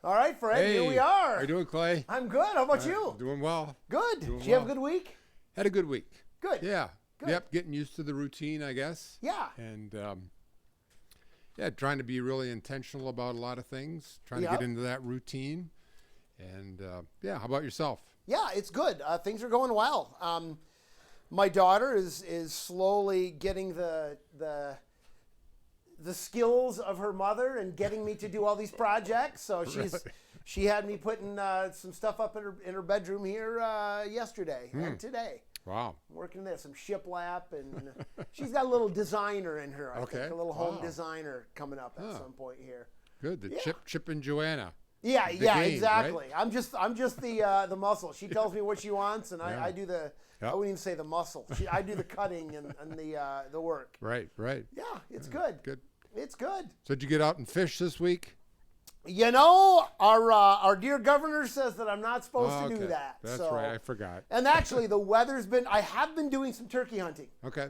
All right, Fred, Hey, here we are. How you doing, Clay? I'm good. How about you? Doing well. Good. Doing Did you have a well. good week? Had a good week. Good. Yeah. Good. Yep. Getting used to the routine, I guess. Yeah. And yeah, trying to be really intentional about a lot of things. Trying Yep. to get into that routine. And yeah, how about yourself? Yeah, it's good. Things are going well. My daughter is slowly getting the skills of her mother and getting me to do all these projects. So she had me putting some stuff up in her bedroom here yesterday and today. Wow. Working there, some shiplap, and she's got a little designer in her. I think, a little home designer coming up at some point here. Good. The Chip and Joanna. Yeah, the yeah, game, exactly. right? I'm just the muscle. She tells me what she wants, and I do the. Yep. I wouldn't even say the muscle. I do the cutting and the work. Right. Yeah, it's good. Good. It's good. So did you get out and fish this week? You know, our dear governor says that I'm not supposed to do that. That's so. right. I forgot. And actually, the weather's been. I have been doing some turkey hunting. Okay.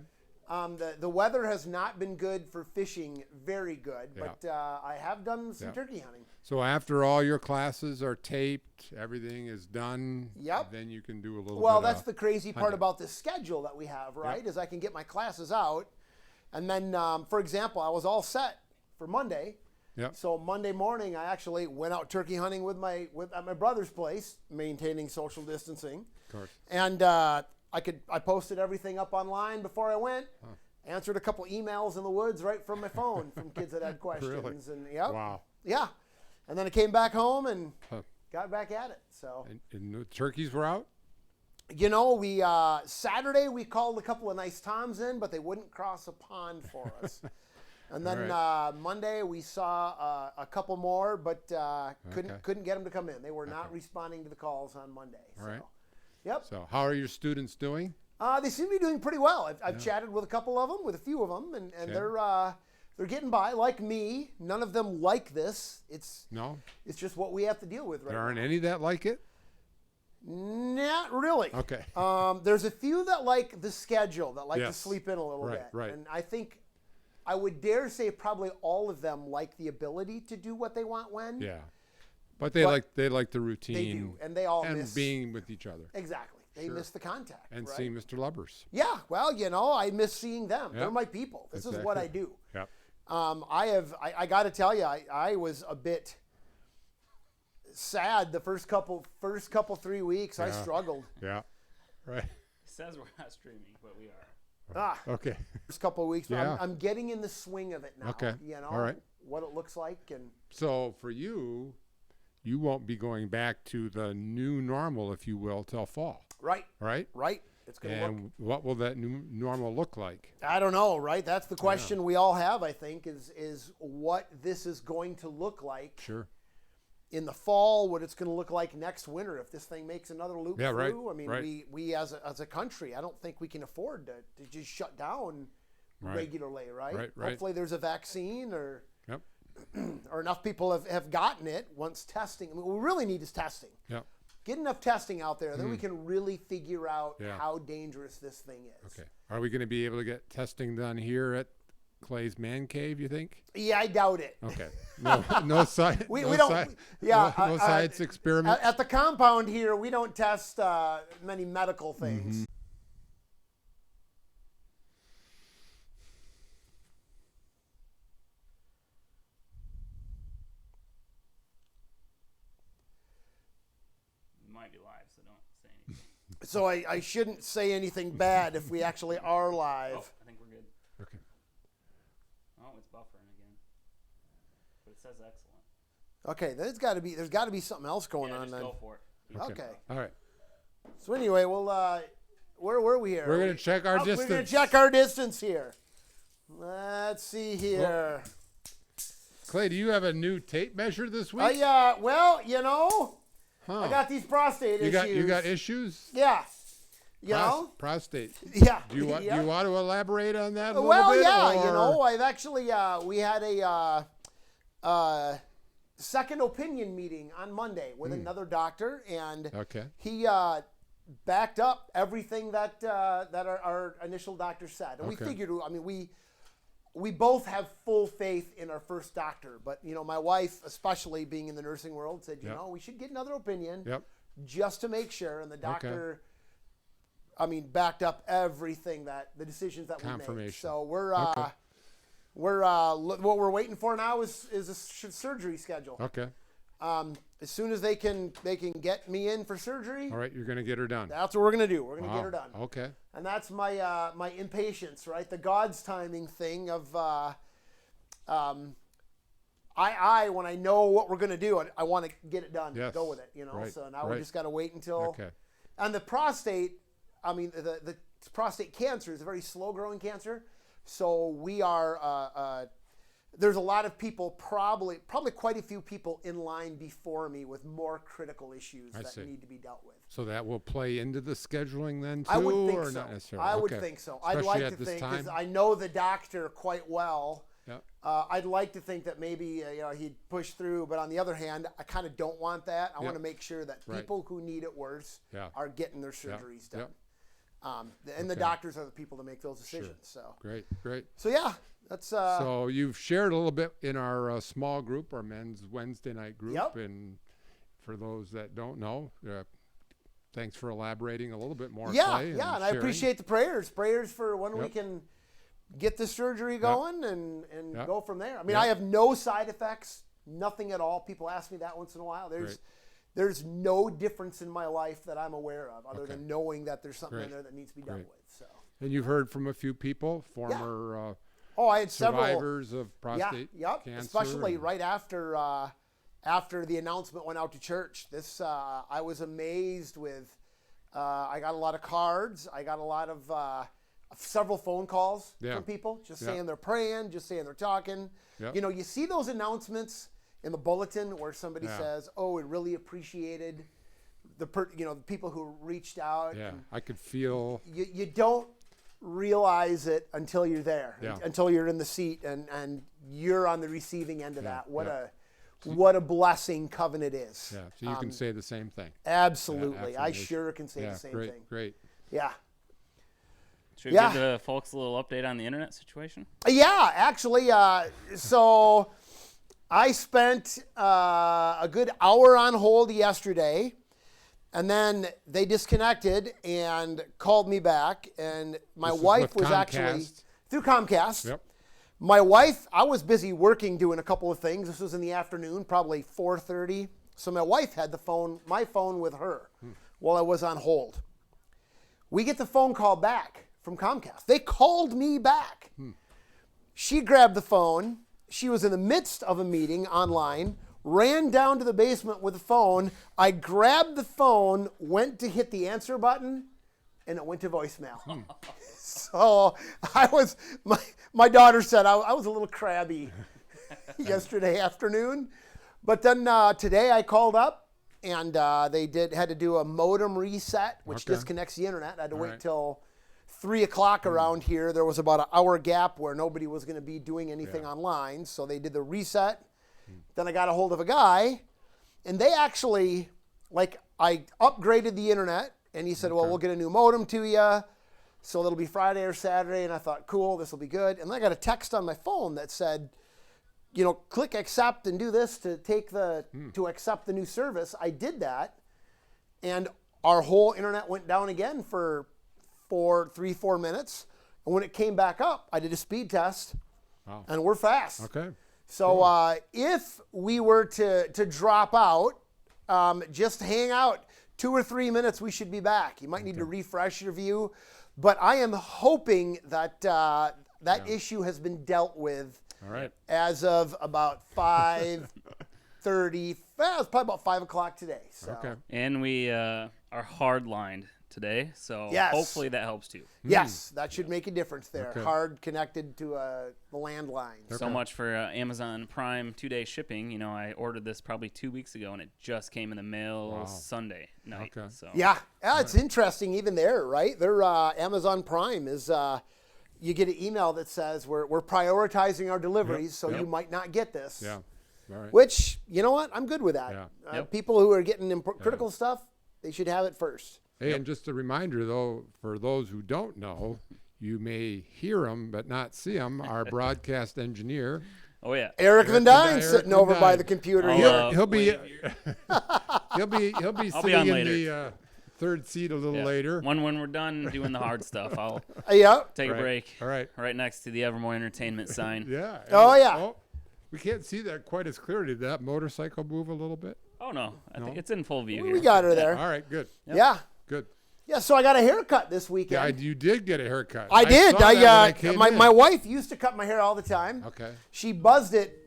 The weather has not been good for fishing, very good, but I have done some turkey hunting. So after all your classes are taped, everything is done, Yep. then you can do a little Well, bit that's of the crazy part hunting. about this schedule that we have, right? Is I can get my classes out, and then, for example, I was all set for Monday. Yep. So Monday morning, I actually went out turkey hunting at my brother's place, maintaining social distancing. Of course. And I posted everything up online before I went. Answered a couple emails in the woods right from my phone from kids that had questions. Really? And yep. Wow. Yeah. And then I came back home and got back at it. So And the turkeys were out? you know, we Saturday we called a couple of nice toms in, but they wouldn't cross a pond for us. And then Monday we saw a couple more, but couldn't get them to come in. They were not responding to the calls on Monday. All right. Yep. So how are your students doing? They seem to be doing pretty well. I've chatted with a couple of them, with a few of them, and they're getting by. Like me, none of them like this. It's just what we have to deal with right now. There aren't any that like it? Not really. Okay. There's a few that like the schedule, that like to Yes. sleep in a little bit. Right. And I think I would dare say probably all of them like the ability to do what they want when. Yeah. But they like the routine. They do, and they all miss being with each other. Exactly. They miss the contact. And right? seeing Mr. Lubbers. Yeah, well, you know, I miss seeing them. Yep. They're my people. This is what I do. Yep. I got to tell you, I was a bit sad the first couple 3 weeks. I struggled. Yeah. Right. It says we're not streaming, but we are. Okay. First couple of weeks. Yeah. I'm getting in the swing of it now. Okay. You know, All right. what it looks like. And So for you won't be going back to the new normal, if you will, till fall. Right. Right? It's going to look. And what will that new normal look like? I don't know, right? That's the question we all have, I think, is what this is going to look like Sure. in the fall, what it's going to look like next winter if this thing makes another loop Yeah, right, through. I mean, we as a country, I don't think we can afford to just shut down regularly, right? Right. Hopefully there's a vaccine or Yep. or enough people have gotten it once testing. I mean, what we really need is testing. Yep. Get enough testing out there, then we can really figure out Yeah. how dangerous this thing is. Okay. Are we going to be able to get testing done here at Clay's Man Cave, you think? Yeah, I doubt it. Okay. No science. We don't. Yeah, No science experiment. At the compound here, we don't test many medical things. Mm-hmm. We might be live, so don't say anything. So I shouldn't say anything bad if we actually are live. Oh, I think we're good. Okay. Oh, it's buffering again. But it says excellent. Okay, there's got to be something else going on just then. go for it. Okay. All right. So anyway, well, where were we here? We're going to check our distance. We're going to check our distance here. Let's see here. Clay, do you have a new tape measure this week? Well, you know, Huh. I got these prostate issues. You got issues? Yeah. You know? Prostate. Yeah. Do you want to elaborate on that a little Well, bit? yeah, or? you know, I've actually we had a second opinion meeting on Monday with another doctor, and he backed up everything that our initial doctor said, and we figured. I mean, we both have full faith in our first doctor, but my wife, especially being in the nursing world, said, we should get another opinion just to make sure. And the doctor, backed up everything the decisions that we made. So what we're waiting for now is a surgery schedule. Okay. As soon as they can get me in for surgery. All right, you're going to get her done. That's what we're going to do. We're going to get her done. Okay. And that's my my impatience, right? The God's timing thing of when I know what we're going to do, I want to get it done. Yes. Go with it, Right. So now we just got to wait until. Okay. And the prostate, the prostate cancer is a very slow growing cancer, so we are. There's a lot of people, probably quite a few people in line before me with more critical issues that need to be dealt with. So that will play into the scheduling then too, I would think or so. not necessarily? I would think so. I'd like to think, because I know the doctor quite well. Yep. I'd like to think that maybe he'd push through, but on the other hand, I kind of don't want that. I want to make sure that people who need it worse are getting their surgeries done. And the doctors are the people to make those decisions. Sure. So Great. So yeah. That's, so you've shared a little bit in our small group, our men's Wednesday night group. Yep. And for those that don't know, thanks for elaborating a little bit more. Yeah, Clay, and I sharing. appreciate the prayers for when we can get the surgery going and go from there. I have no side effects, nothing at all. People ask me that once in a while. There's no difference in my life that I'm aware of other than knowing that there's something in there that needs to be dealt with. So. And you've heard from a few people, former I had survivors of prostate cancer. Especially right after the announcement went out to church. This I was amazed with. I got a lot of cards. I got a lot of several phone calls from people just saying they're praying, just saying they're talking. You see those announcements in the bulletin where somebody says, "Oh, we really appreciated the people who reached out." Yeah, I could feel. You don't realize it until you're there, until you're in the seat and you're on the receiving end of that. What a blessing covenant is. Yeah, so you can say the same thing. Absolutely. I sure can say the same thing. Great. Yeah. Should we give the folks a little update on the internet situation? Yeah, actually, so I spent a good hour on hold yesterday. And then they disconnected and called me back. And my wife was actually through Comcast. Yep. My wife, I was busy working, doing a couple of things. This was in the afternoon, probably 4:30. So my wife had my phone with her while I was on hold. We get the phone call back from Comcast. They called me back. She grabbed the phone. She was in the midst of a meeting online. Ran down to the basement with the phone. I grabbed the phone, went to hit the answer button, and it went to voicemail. So my daughter said I was a little crabby yesterday afternoon. But then today I called up, and they had to do a modem reset, which disconnects the internet. I had to wait till 3 o'clock around here. There was about an hour gap where nobody was going to be doing anything online. So they did the reset. Then I got a hold of a guy, and they actually, I upgraded the internet, and he said, well, we'll get a new modem to you, so it'll be Friday or Saturday. And I thought, cool, this will be good. And then I got a text on my phone that said, click accept and do this to to accept the new service. I did that, and our whole internet went down again for 4 minutes. And when it came back up, I did a speed test, and we're fast. Okay. So if we were to drop out, just hang out 2 or 3 minutes, we should be back. You might need to refresh your view. But I am hoping that that issue has been dealt with as of about 5:30. Well, it's probably about 5 o'clock today. So. Okay. And we are hard-lined today, so hopefully that helps too. Yes, that should make a difference there. Hard connected to the landline. So much for Amazon Prime 2-day shipping. I ordered this probably 2 weeks ago, and it just came in the mail Sunday night. Okay. So. Yeah, it's interesting even there, right? Their Amazon Prime is you get an email that says we're prioritizing our deliveries, so you might not get this. Yeah. All right. Which, you know what? I'm good with that. Yeah. People who are getting critical stuff, they should have it first. Hey, and just a reminder, though, for those who don't know, you may hear him but not see him, our broadcast engineer. Oh yeah. Eric Van Dyne sitting over Van by Dyne. the computer I'll, here. He'll be I'll be sitting on in later. the third seat a little later. When we're done doing the hard stuff, I'll Yep. take a break. All right. Right next to the Evermore Entertainment sign. Yeah. Oh, yeah. Oh, we can't see that quite as clearly. Did that motorcycle move a little bit? Oh no, I think it's in full view We here. got her there. All right. Good. Yeah. Good. Yeah, so I got a haircut this weekend. Yeah, you did get a haircut. I did. saw that when I came in. My wife used to cut my hair all the time. Okay. She buzzed it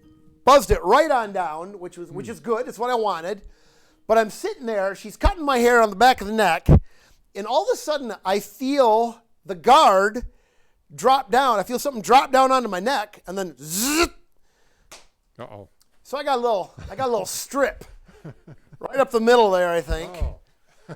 right on down, which is good. It's what I wanted. But I'm sitting there. She's cutting my hair on the back of the neck, and all of a sudden I feel the guard drop down. I feel something drop down onto my neck, and then zzz. Uh-oh. So I got a little strip right up the middle there, I think. Oh.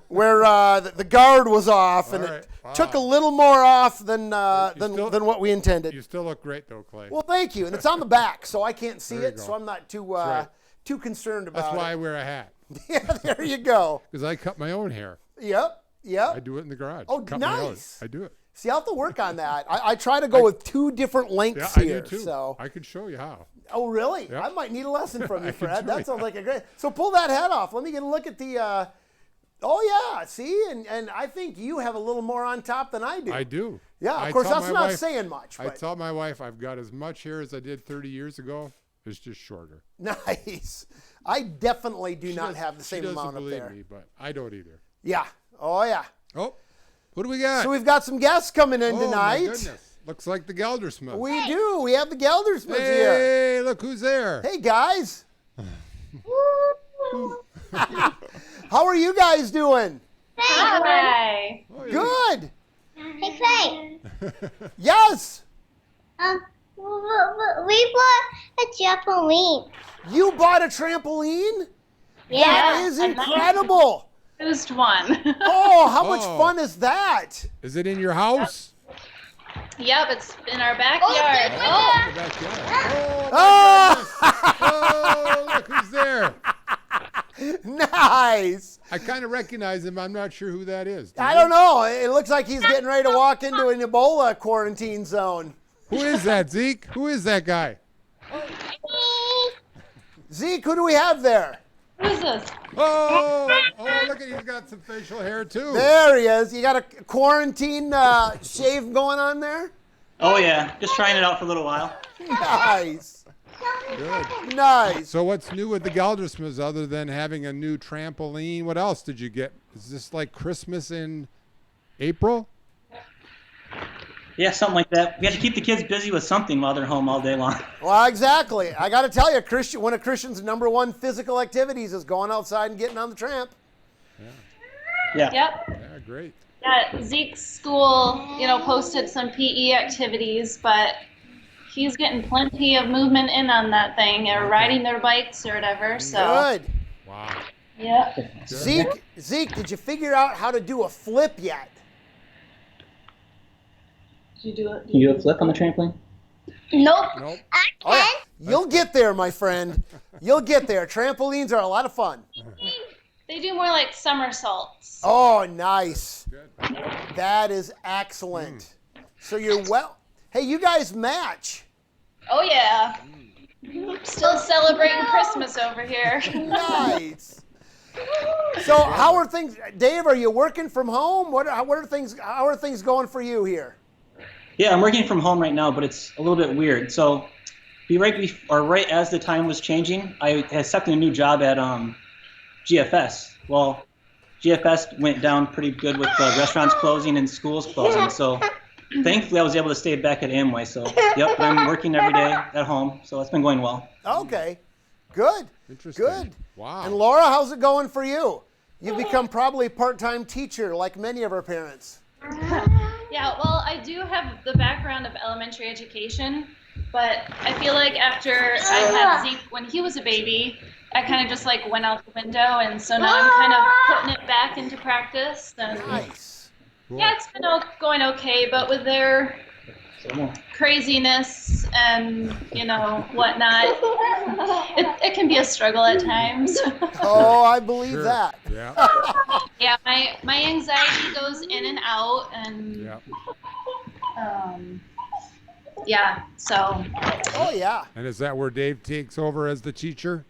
Where the guard was off, and All right. it Wow. took a little more off than what we intended. You still look great, though, Clay. Well, thank you, and it's on the back, so I can't see There you it, go. so I'm not too right. too concerned about That's why I it. wear a hat, Yeah, there you go. because I cut my own hair. Yep. I do it in the garage. Oh, Cut my own. nice. I do it. See, I'll have to work on that. I try to go with two different Yeah, lengths I here. do too. So, I could show you how. oh really? Yep. I might need a lesson from you, I can Fred. show That you. sounds like a great. So pull that hat off. Let me get a look at the. Oh yeah, see, and I think you have a little more on top than I do. I do. Yeah, I of course tell that's my not wife- saying much. I But tell my wife I've got as much hair as I did 30 years ago. It's just shorter. nice. I definitely do She not does- have the same she doesn't amount up believe there. me, but I don't either. Yeah. Oh yeah. Oh, what do we got? So we've got some guests coming in oh, tonight. my goodness. Looks like the Gallaghers. We do. We have the Gallaghers here. Hey, look who's there. Hey guys. How are you guys doing? Hi. Oh, yeah. Good. Hey, Clay. Yes. We bought a trampoline. You bought a trampoline? Yeah. That is incredible. Used one. Oh, how much Oh. fun is that? Is it in your house? Yep, it's in our backyard. Oh, In the backyard. Oh, Oh, look who's there. nice. I kind of recognize him. I'm not sure who that is. Do I you? don't know. It looks like he's getting ready to walk into an Ebola quarantine zone. Who is that, Zeke? Who is that guy? Zeke, who do we have there? Who's this? Oh, look at he's got some facial hair too. There he is. You got a quarantine shave going on there? Oh yeah, just trying it out for a little while. Nice. Good. Nice. So what's new with the Gallaghers other than having a new trampoline? What else did you get? Is this like Christmas in April? Yeah, something like that. We have to keep the kids busy with something while they're home all day long. Well, exactly. I got to tell you, Christian, one of Christian's number one physical activities is going outside and getting on the tramp. Yeah. Yep. Yeah, great. Yeah, Zeke's school, posted some PE activities, but he's getting plenty of movement in on that thing, or riding their bikes or whatever. So. Good. Wow. Yep. Zeke, did you figure out how to do a flip yet? Did you do it? Can you do a flip on the trampoline? Nope. Nope. Oh, yeah. You'll get there, my friend. You'll get there. Trampolines are a lot of fun. They do more like somersaults. Oh, nice. Good. That is excellent. So you're well. Hey, you guys match. Oh yeah. Still celebrating Christmas over here. Nice. So how are things, Dave? Are you working from home? How are things going for you here? Yeah, I'm working from home right now, but it's a little bit weird. So, right as the time was changing, I had accepted a new job at GFS. Well, GFS went down pretty good with restaurants closing and schools closing. So, thankfully, I was able to stay back at Amway. So, yep, I'm working every day at home. So it's been going well. Okay. Good. Interesting. Good. Wow. And Laura, how's it going for you? You've become probably a part-time teacher like many of our parents. Yeah, well, I do have the background of elementary education, but I feel like after I had Zeke when he was a baby, I kind of just like went out the window, and so now I'm kind of putting it back into practice. And Nice. Cool. yeah, it's been going okay, but with their craziness and whatnot, it can be a struggle at times. Oh, I believe Sure. that. Yeah. Yeah, my anxiety goes in and out, and Yeah. Yeah, so. Oh yeah. And is that where Dave takes over as the teacher?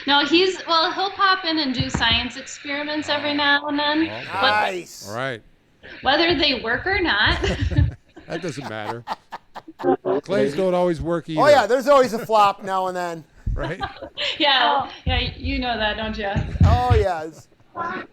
No, he'll pop in and do science experiments every now and then. Nice. All right. Whether they work or not. That doesn't matter. Clays don't always work either. Oh yeah, there's always a flop now and then. Right? Yeah, you know that, don't you? Oh yes.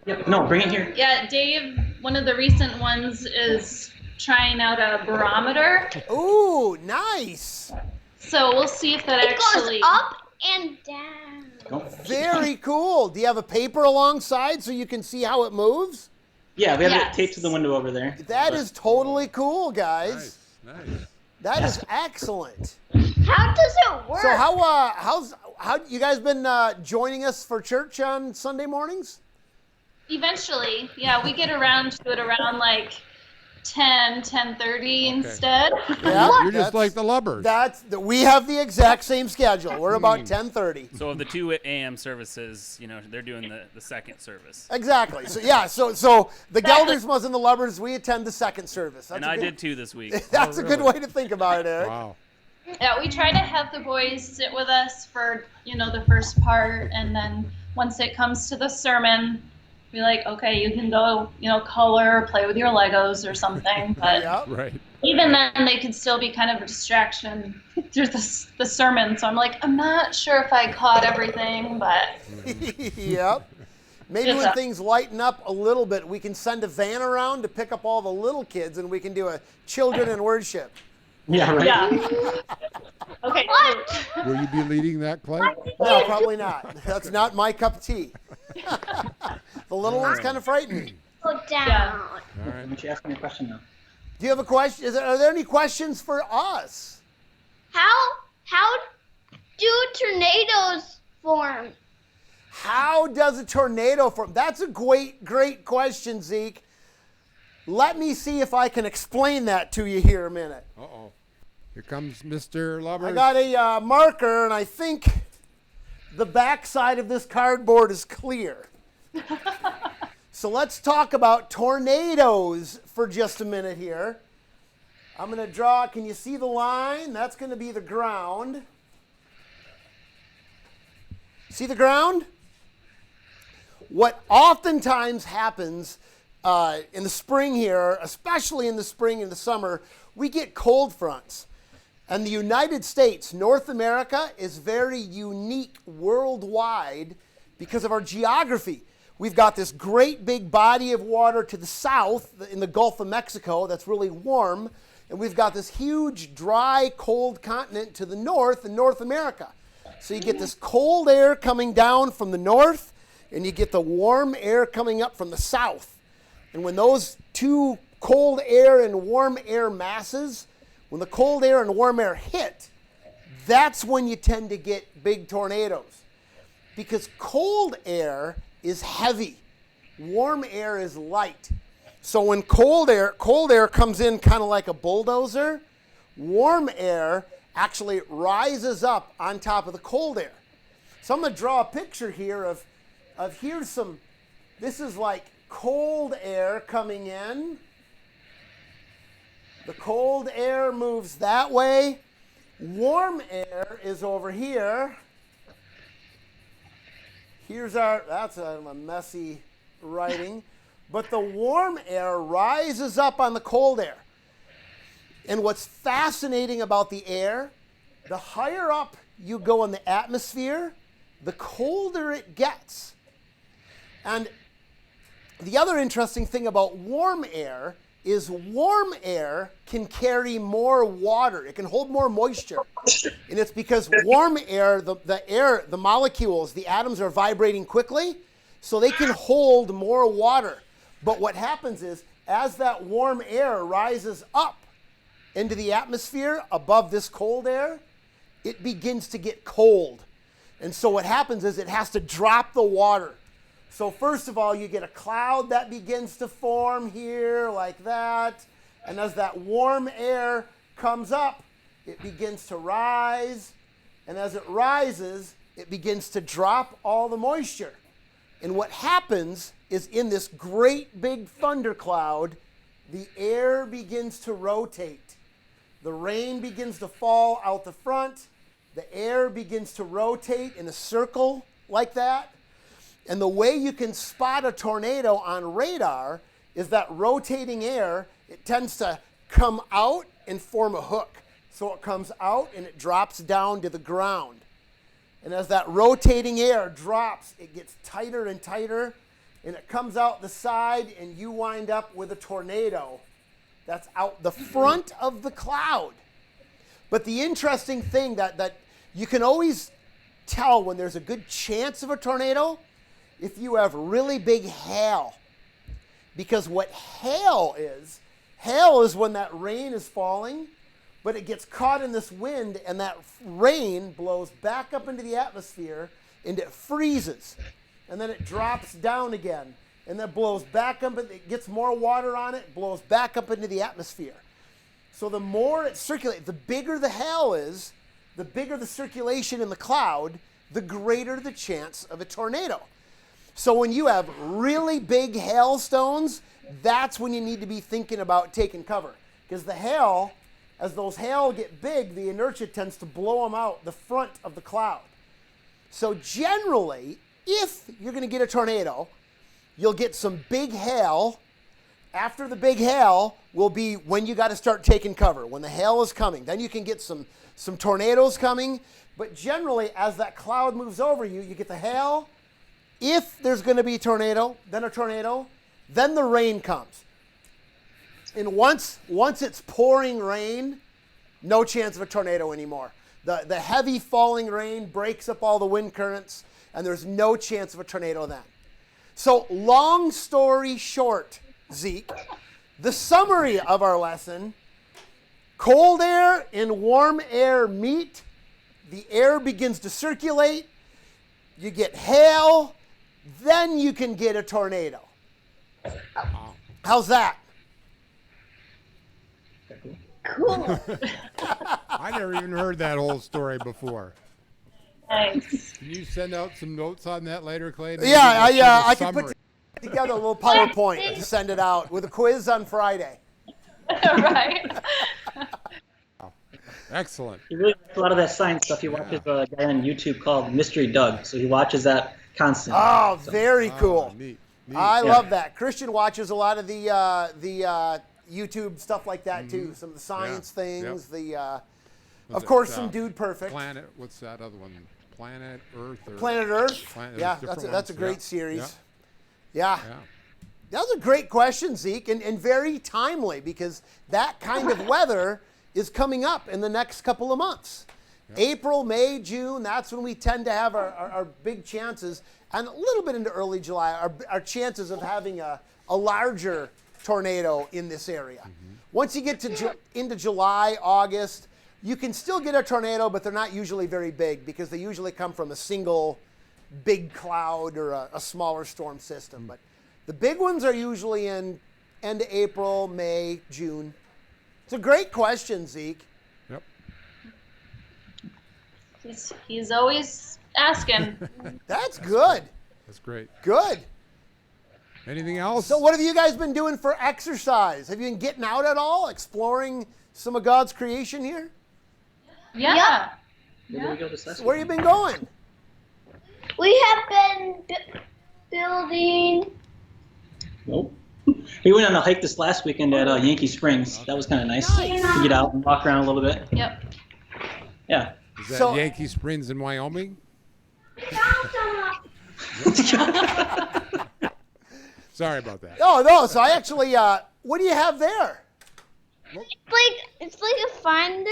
Yep. No, bring it here. Yeah, Dave, one of the recent ones is trying out a barometer. Ooh, nice. So we'll see if that It actually. goes up and down. Very cool. Do you have a paper alongside so you can see how it moves? Yeah, we have Yes. it taped to the window over there. That is totally cool, guys. Nice. That is excellent. How does it work? So how you guys been joining us for church on Sunday mornings? Eventually, yeah, we get around to it around like 10:30 instead. Yeah, You're just like the Lubbers. We have the exact same schedule. We're about 10:30. So of the 2 a.m. services, they're doing the second service. Exactly. So yeah. So the Gallaghers and the Lubbers, we attend the second service. That's And a I good- did 2 this week. That's a good way to think about it, Eric. Wow. Yeah, we try to have the boys sit with us for, the first part, and then once it comes to the sermon, we're like, okay, you can go, color, play with your Legos or something. But Yep. Right. even then, they can still be kind of a distraction through the sermon. So I'm like, I'm not sure if I caught everything, but Yep. Maybe Yes, when sir. things lighten up a little bit, we can send a van around to pick up all the little kids, and we can do a children in worship. Yeah, right. yeah. Okay. Will you be leading that, Clay? No, probably not. That's not my cup of tea. The little ones kind of frighten me. Go down. Yeah. All Why right. don't you ask me a question now? Do you have a question? Are there any questions for us? How do tornadoes form? How does a tornado form? That's a great question, Zeke. Let me see if I can explain that to you here a minute. Uh-oh. Here comes Mr. Lubbers. I got a marker, and I think the backside of this cardboard is clear. So let's talk about tornadoes for just a minute here. I'm going to draw, can you see the line? That's going to be the ground. See the ground? What oftentimes happens in the spring here, especially in the spring and the summer, we get cold fronts. And the United States, North America, is very unique worldwide because of our geography. We've got this great big body of water to the south in the Gulf of Mexico that's really warm. And we've got this huge, dry, cold continent to the north in North America. So you get this cold air coming down from the north, and you get the warm air coming up from the south. And when those two cold air and warm air masses, when the cold air and warm air hit, that's when you tend to get big tornadoes. Because cold air is heavy, warm air is light. So when cold air comes in kind of like a bulldozer, warm air actually rises up on top of the cold air. So I'm going to draw a picture here of this is like cold air coming in. The cold air moves that way. Warm air is over here. That's a messy writing. But the warm air rises up on the cold air. And what's fascinating about the air, the higher up you go in the atmosphere, the colder it gets. And the other interesting thing about warm air is warm air can carry more water. It can hold more moisture. And it's because warm air, the molecules, the atoms are vibrating quickly, so they can hold more water. But what happens is, as that warm air rises up into the atmosphere above this cold air, it begins to get cold. And so what happens is it has to drop the water. So first of all, you get a cloud that begins to form here like that. And as that warm air comes up, it begins to rise. And as it rises, it begins to drop all the moisture. And what happens is in this great big thundercloud, the air begins to rotate. The rain begins to fall out the front. The air begins to rotate in a circle like that. And the way you can spot a tornado on radar is that rotating air, it tends to come out and form a hook. So it comes out and it drops down to the ground. And as that rotating air drops, it gets tighter and tighter, and it comes out the side, and you wind up with a tornado that's out the front of the cloud. But the interesting thing that you can always tell when there's a good chance of a tornado, if you have really big hail. Because what hail is when that rain is falling, but it gets caught in this wind, and that rain blows back up into the atmosphere, and it freezes. And then it drops down again, and then blows back up, and it gets more water on it, blows back up into the atmosphere. So the more it circulates, the bigger the hail is, the bigger the circulation in the cloud, the greater the chance of a tornado. So when you have really big hailstones, that's when you need to be thinking about taking cover. Because the hail, as those hail get big, the inertia tends to blow them out the front of the cloud. So generally, if you're going to get a tornado, you'll get some big hail. After the big hail will be when you got to start taking cover, when the hail is coming. Then you can get some tornadoes coming. But generally, as that cloud moves over you, you get the hail. If there's going to be a tornado, then the rain comes. And once it's pouring rain, no chance of a tornado anymore. The heavy falling rain breaks up all the wind currents, and there's no chance of a tornado then. So long story short, Zeke, the summary of our lesson, cold air and warm air meet, the air begins to circulate, you get hail, then you can get a tornado. How's that? Cool. I never even heard that whole story before. Nice. Can you send out some notes on that later, Clayton? Yeah, Maybe I a can put summary. together a little PowerPoint to send it out with a quiz on Friday. Right. Excellent. He really likes a lot of that science stuff. He watches a guy on YouTube called Mystery Doug, so he watches that constantly. Oh, very cool. Neat. I love that. Christian watches a lot of the YouTube stuff like that too. Some of the science things. Yep. Of course, some Dude Perfect. Planet. What's that other one? Planet Earth. Or Planet Earth. Yeah, That's a great series. Yeah. Yeah. That was a great question, Zeke, and very timely because that kind of weather is coming up in the next couple of months. Yep. April, May, June, that's when we tend to have our big chances, and a little bit into early July, our chances of having a larger tornado in this area. Mm-hmm. Once you get into July, August, you can still get a tornado, but they're not usually very big because they usually come from a single big cloud or a smaller storm system. But the big ones are usually in end of April, May, June. It's a great question, Zeke. Yep. He's always asking. That's good. That's great. Good. Anything else? So what have you guys been doing for exercise? Have you been getting out at all, exploring some of God's creation here? Yeah. Where did we go this last Where you been going? We have been building. Nope. We went on a hike this last weekend at Yankee Springs. That was kind of nice to get out and walk around a little bit. Yep. Yeah. Is that So- Yankee Springs in Wyoming? We found some. Sorry about that. Oh, no. So I actually, what do you have there? It's like a finder.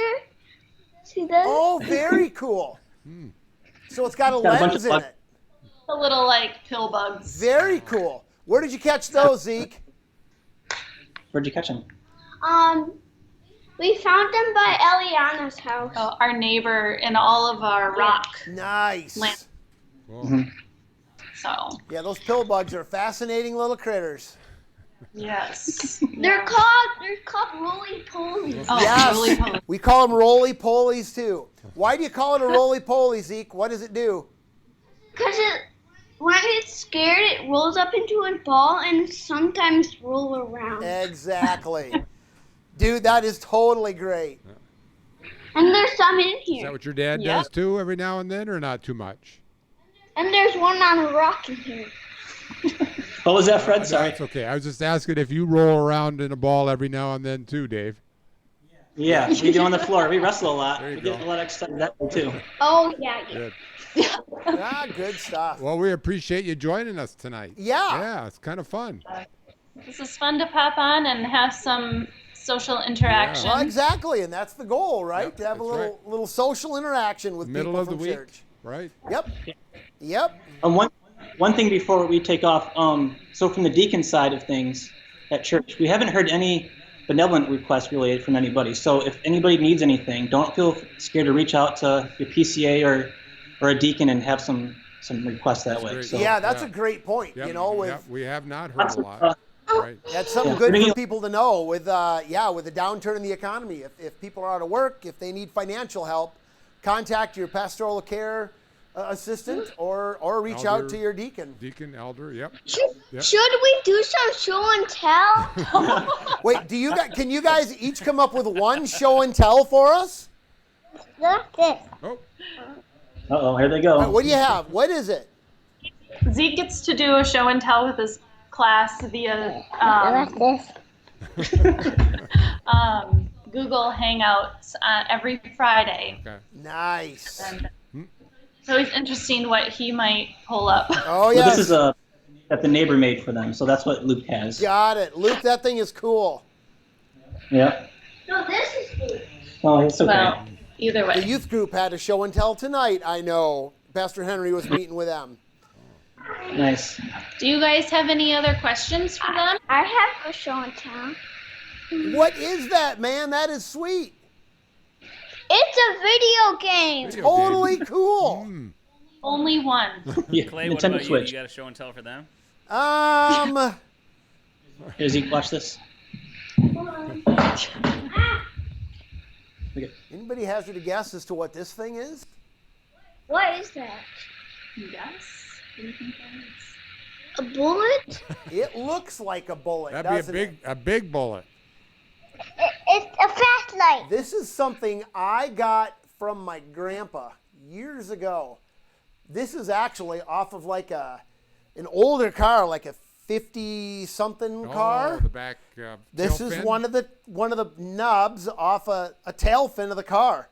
See that? Oh, very cool. So it's got a Got a bunch lens of in bugs. it. The little like pill bugs. Very cool. Where did you catch those, Zeke? Where'd you catch him? We found them by Eliana's house. Oh, our neighbor in all of our rock. Nice. Lamp. Cool. So Yeah, those pill bugs are fascinating little critters. yes. They're called roly polies. Oh, Yes. really cool. We call them roly-polies too. Why do you call it a roly-poly, Zeke? What does it do? Cause when it's scared, it rolls up into a ball and sometimes roll around. Exactly. Dude, that is totally great. And there's some in Is here. that what your dad Yep. does too, every now and then, or not too much? And there's one on a rock in here. What was that, Fred? Sorry. That's okay. I was just asking if you roll around in a ball every now and then too, Dave. Yeah, we do on the floor. We wrestle a lot. There you We get go. a lot of exercise that way too. Oh, yeah. Good. Ah, good stuff. Well, we appreciate you joining us tonight. Yeah. Yeah, it's kind of fun. This is fun to pop on and have some social interaction. Well, exactly, and that's the goal, right? Yep, to have a that's little right. little social interaction with Middle people of the from week, church. right? Yep. Yep. One thing before we take off. So from the deacon side of things at church, we haven't heard any benevolent requests related from anybody. So if anybody needs anything, don't feel scared to reach out to your PCA or a deacon and have some requests that That's way. great. So Yeah, that's yeah. a great point. Yep, You know, with yep, we have not heard Lots a of, lot. Right. that's something Yeah. good Bringing- for people to know. With with the downturn in the economy, if people are out of work, if they need financial help, contact your pastoral care assistant or reach Elder. out to your deacon. Deacon, elder, yep. Should Yep. we do some show and tell? Wait, can you guys each come up with one show and tell for us? Look this. Oh, Uh-oh, here they go. All right, what do you have? What is it? Zeke gets to do a show and tell with his class via this. Google Hangouts every Friday. okay. Nice. And it's always interesting what he might pull up. Oh Well, yes. this is that the neighbor made for them, so that's what Luke has. Got it. Luke, that thing is cool. Yeah. No, this is good. Oh, it's okay. Well, either The way. youth group had a show and tell tonight, I know. Pastor Henry was meeting with them. Nice. Do you guys have any other questions for them? I have a show and tell. What is that, man? That is sweet. It's a video game. Video Totally game. cool. Mm. Only one. Yeah, Clay, what Nintendo about you? Switch. You got a show and tell for them? Here, Zeke, watch this. Okay. Anybody hazard a guess as to what this thing is? What is that? Yes. What do you think that is? A bullet? It looks like a bullet, That'd be doesn't a big bullet. It's a flashlight. This is something I got from my grandpa years ago. This is actually off of like an older car, like a 50-something car. Oh, the back. This tail is fin? one of the nubs off a tail fin of the car.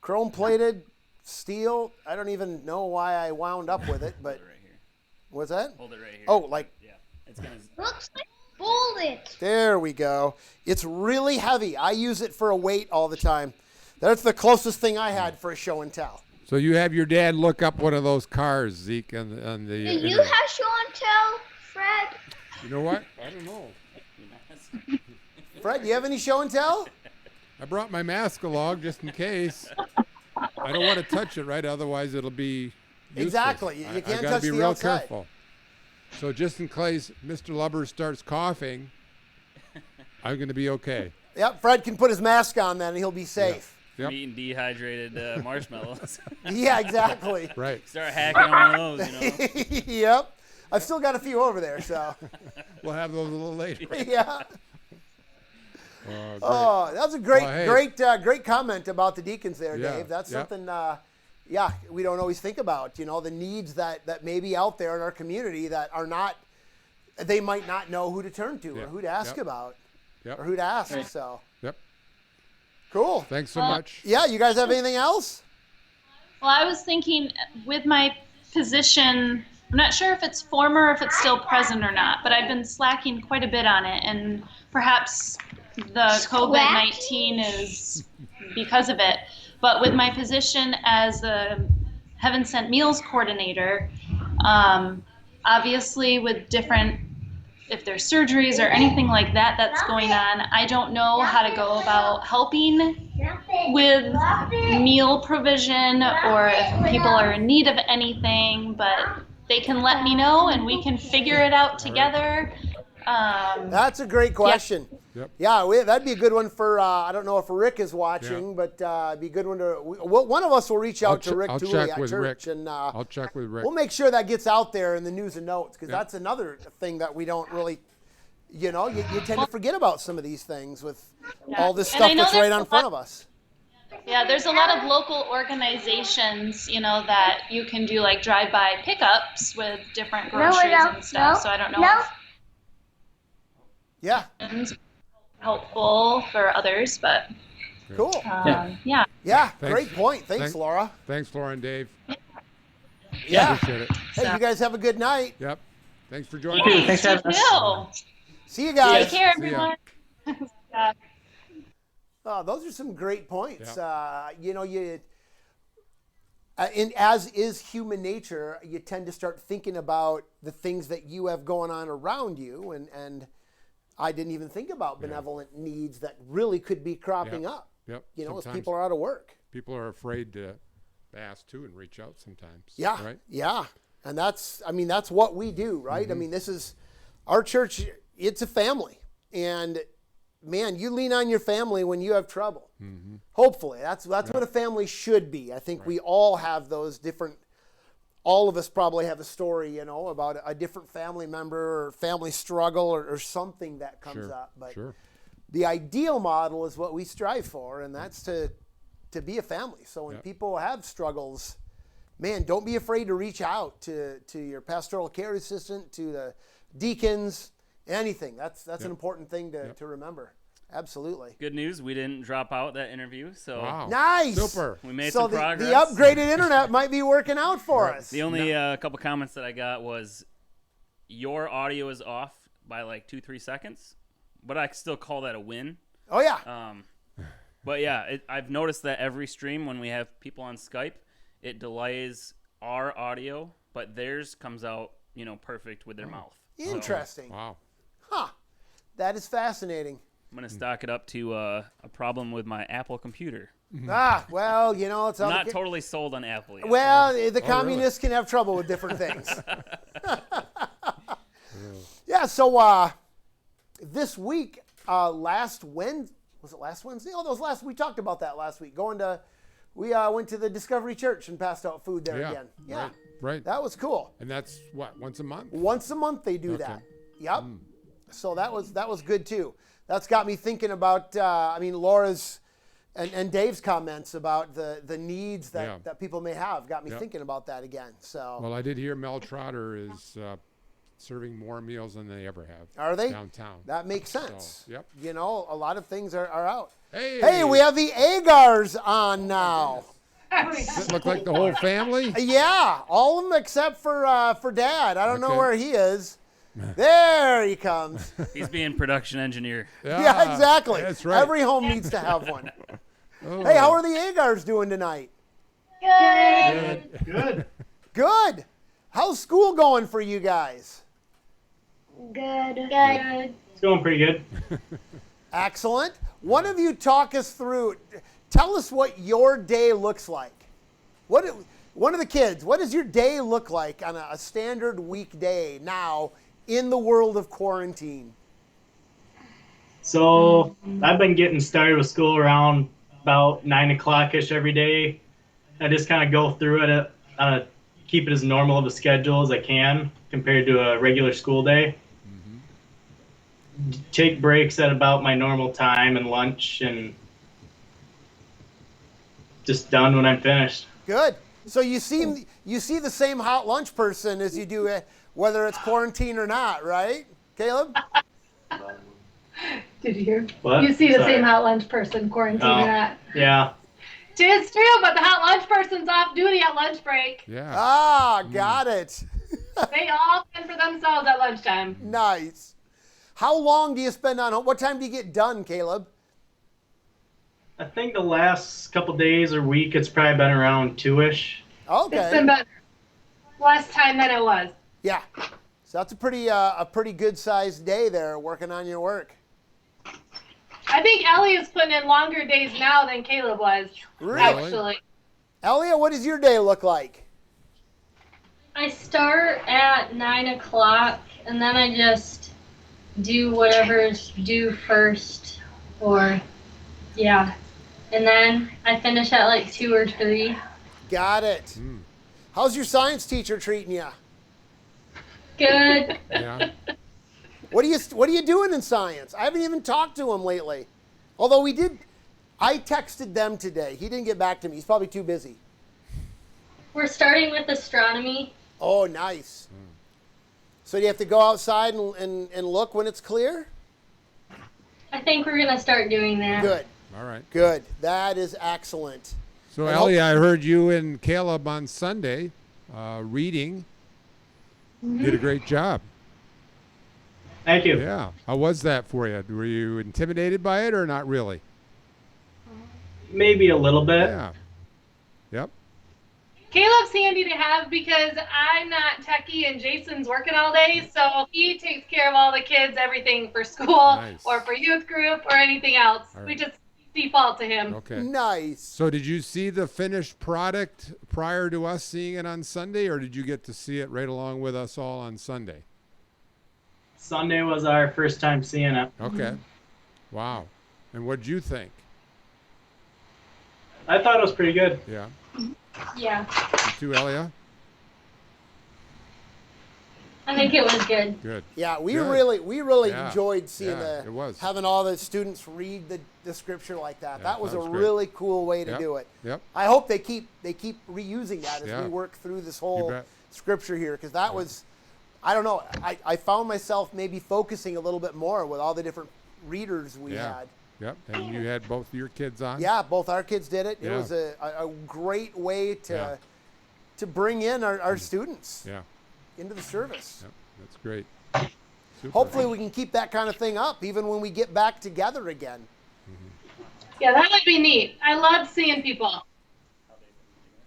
Chrome plated steel. I don't even know why I wound up with it, but Hold it right here. what's that? Hold it right here. Oh, like Yeah. It's gonna. Looks like a bullet. there we go. It's really heavy. I use it for a weight all the time. That's the closest thing I had for a show and tell. So you have your dad look up one of those cars, Zeke, on the. Do you internet. have show and tell, Fred? You know what? I don't know. Fred, do you have any show and tell? I brought my mask along just in case. I don't want to touch it, right? Otherwise, it'll be useless. Exactly. You I can't gotta touch be the real outside. careful. So just in case Mr. Lubbers starts coughing, I'm going to be okay. Yep, Fred can put his mask on then and he'll be safe. Yep. I'm eating dehydrated marshmallows. Yeah, exactly. Right. Start hacking on one of those, you know. Yep. I've still got a few over there, so We'll have those a little later. yeah. Great. Oh, that was a great, Well, hey. great comment about the deacons there, Yeah, Dave. That's yep. something, we don't always think about. You know, the needs that may be out there in our community that are not, they might not know who to turn to Yeah, or who to ask yep. about Yep. or who to ask. Right. So Yep. cool. Thanks so much. Yeah, you guys have anything else? Well, I was thinking with my position, I'm not sure if it's former or if it's still present or not, but I've been slacking quite a bit on it, and perhaps the COVID-19 is because of it. But with my position as the Heaven Sent Meals coordinator, obviously with different, if there's surgeries or anything like that that's going on, I don't know how to go about helping with meal provision or if people are in need of anything, but they can let me know and we can figure it out together. That's a great question. Yep. Yeah, that'd be a good one for, I don't know if Rick is watching, but it'd be a good one to, one of us will reach out to Rick Tooley at church. And I'll check with Rick. we'll make sure that gets out there in the news and notes, because that's another thing that we don't really, you tend to forget about some of these things with all this stuff that's right on front of us. Yeah, there's a lot of local organizations, that you can do like drive-by pickups with different groceries and stuff. So I don't know if it's helpful for others, but cool. Yeah. Yeah, great point. Thanks, Laura. Thanks, Laura and Dave. Yeah. Appreciate it. Hey, you guys have a good night. Yep. Thanks for joining You too. us. Thanks for having us. See you guys. Take care, See ya. everyone. Oh, those are some great points. Yeah. And as is human nature, you tend to start thinking about the things that you have going on around you. And I didn't even think about benevolent needs that really could be cropping up, Yep. as Sometimes people are out of work. people are afraid to ask too and reach out sometimes. Yeah. Right? Yeah. And that's what we do, right? Mm-hmm. I mean, this is our church. It's a family. And man, you lean on your family when you have trouble. Mm-hmm. Hopefully, that's what a family should be. I think we all have those different. All of us probably have a story, about a different family member or family struggle or something that comes up. But the ideal model is what we strive for, and that's to be a family. So when people have struggles, man, don't be afraid to reach out to your pastoral care assistant, to the deacons, anything. That's an important thing to remember. Absolutely. Good news, we didn't drop out that interview, so Wow. Nice. Super. we made So some progress. the upgraded internet might be working out for us. The only couple comments that I got was your audio is off by like 2-3 seconds, but I still call that a win. Oh yeah. But yeah, I've noticed that every stream when we have people on Skype, it delays our audio, but theirs comes out, perfect with their mouth. Interesting. Wow. Huh. That is fascinating. I'm gonna stock it up to a problem with my Apple computer. Well, it's I'm not totally sold on Apple yet. Well, the communists can have trouble with different things. Yeah, so this week, last Wednesday, was it last Wednesday? Oh, that was last, we talked about that last week. We went to the Discovery Church and passed out food there again. Yeah. Right. That was cool. And that's what, once a month? Once a month they do that. Yep. So that was good too. That's got me thinking about, Laura's and Dave's comments about the needs that people may have got me thinking about that again. So. Well, I did hear Mel Trotter is serving more meals than they ever have. Are they? Downtown. That makes sense. So, yep. A lot of things are out. Hey, we have the Gallaghers on now. Does it look like the whole family? Yeah, all of them except for Dad. I don't know Okay. where he is. There he comes. He's being production engineer. Yeah, exactly. That's right. Every home needs to have one. Oh. Hey, how are the Gallaghers doing tonight? Good. Good. How's school going for you guys? Good. It's going pretty good. Excellent. One of you talk us through. Tell us what your day looks like. One of the kids, what does your day look like on a standard weekday now in the world of quarantine? So I've been getting started with school around about 9 o'clock-ish every day. I just kind of go through it, keep it as normal of a schedule as I can compared to a regular school day. Take breaks at about my normal time and lunch, and just done when I'm finished. Good. So you see the same hot lunch person as you do whether it's quarantine or not, right, Caleb? Did you hear? What? You see the Sorry. same hot lunch person, quarantine or not. Yeah. It's true, but the hot lunch person's off duty at lunch break. Yeah. Got it. They all fend for themselves at lunchtime. Nice. How long do you spend on home? What time do you get done, Caleb? I think the last couple days or week, it's probably been around 2-ish. Okay. It's been better. Less time than it was. Yeah. So that's a pretty good sized day there working on your work. I think Ellie is putting in longer days now than Caleb was. Really? Actually. Elliot, what does your day look like? I start at 9 o'clock and then I just do whatever's due first, or yeah. And then I finish at like 2 or 3. Got it. How's your science teacher treating you? Good. Yeah. What are you doing in science? I haven't even talked to him lately. Although I texted them today. He didn't get back to me. He's probably too busy. We're starting with astronomy. Oh, nice. So do you have to go outside and look when it's clear? I think we're going to start doing that. Good. All right. Good. That is excellent. So, Ellie, I heard you and Caleb on Sunday reading. Did a great job. Thank you. Yeah. How was that for you? Were you intimidated by it or not really? Maybe a little bit. Yeah. Yep. Caleb's handy to have because I'm not techie and Jason's working all day, so he takes care of all the kids, everything for school Nice. or for youth group or anything else. All right. We just default to him. Okay. Nice. So did you see the finished product prior to us seeing it on Sunday, or did you get to see it right along with us all on Sunday? Sunday was our first time seeing it. Okay. Wow. And what'd you think? I thought it was pretty good. Yeah. Yeah. You too, Elia? I think it was good. Good. Yeah, we Good. really Yeah. enjoyed seeing Yeah, it was. having all the students read the scripture like that. Yeah, that was that a was great. really cool way to Yep. do it. Yep. I hope they keep reusing that as Yeah. we work through this You whole bet. scripture here, because that was, I don't know, I found myself maybe focusing a little bit more with all the different readers we Yeah. had. Yep. And you had both your kids on? Yeah, both our kids did it. It Yeah. was a great way to Yeah. to bring in our students Yeah. into the service. Yep. That's great. Super. Hopefully we can keep that kind of thing up even when we get back together again. Yeah, that would be neat. I love seeing people.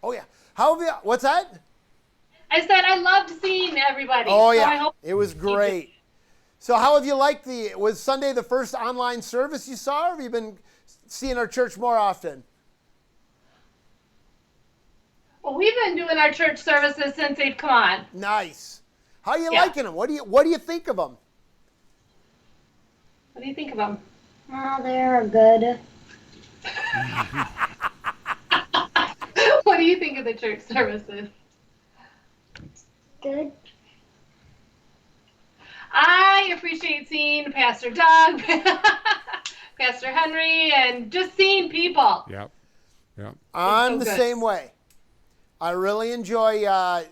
Oh yeah. How have you, what's that? I said I loved seeing everybody. Oh So yeah. I hope It was great. So how have you liked was Sunday the first online service you saw, or have you been seeing our church more often? Well, we've been doing our church services since they've come on. Nice. How are you Yeah. liking them? What do you think of them? What do you think of them? Oh, they're good. What do you think of the church services? Good. I appreciate seeing Pastor Doug, Pastor Henry, and just seeing people. Yep. Yep. I'm so the good. same way. I really enjoy.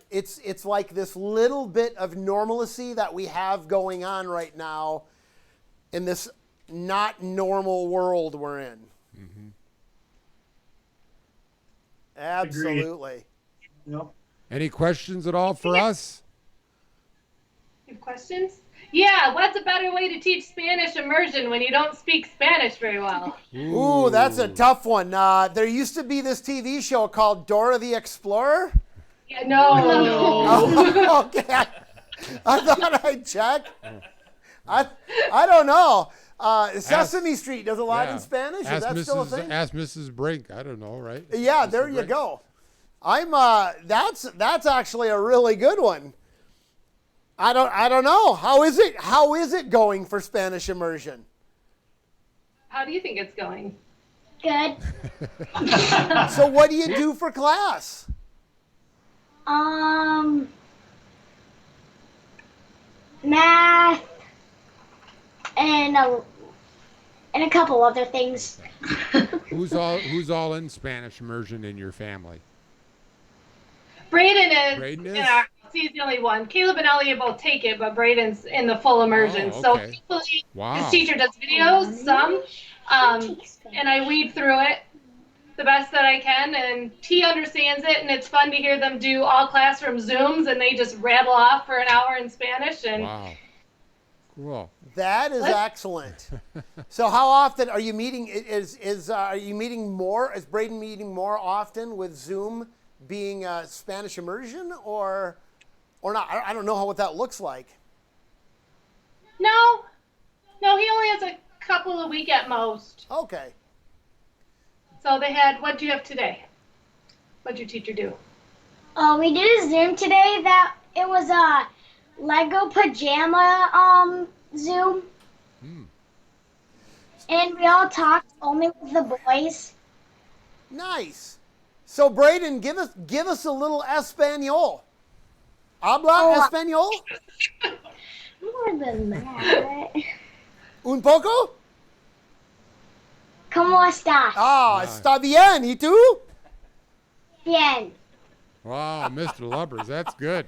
It's like this little bit of normalcy that we have going on right now in this not normal world we're in. Mm-hmm. Absolutely. Yep. Any questions at all for us? You have questions? Yeah, what's a better way to teach Spanish immersion when you don't speak Spanish very well? Ooh, that's a tough one. There used to be this TV show called Dora the Explorer. Yeah, no. Oh, okay. I thought I'd check. I don't know. Sesame Street does a lot in Spanish. Is that still a thing? Ask Mrs. Brink. I don't know, right? Yeah, Mrs. there you Brink. go. That's actually a really good one. I don't know. How is it going for Spanish immersion? How do you think it's going? Good. So what do you do for class? Math and a couple other things. Who's all in Spanish immersion in your family? Braden is. Braden is? In our house. He's the only one. Caleb and Elliot both take it, but Braden's in the full immersion. Oh, So okay. hopefully Wow. his teacher does videos, some, and I weed through it the best that I can, and he understands it, and it's fun to hear them do all classroom Zooms, and they just rattle off for an hour in Spanish. And Wow. Cool. That is excellent. So how often are you meeting? Are you meeting more? Is Braden meeting more often with Zoom being Spanish immersion or not? I don't know what that looks like. no, he only has a couple a week at most. Okay. So they had, what'd you have today? What'd your teacher do? We did a Zoom today that it was a Lego pajama Zoom. And we all talked only with the boys. Nice. So Braden, give us a little Espanol. Habla Espanol? More than that. Un poco? ¿Cómo estás? Ah, está bien. ¿Y tú? Bien. Wow, Mr. Lubbers, that's good.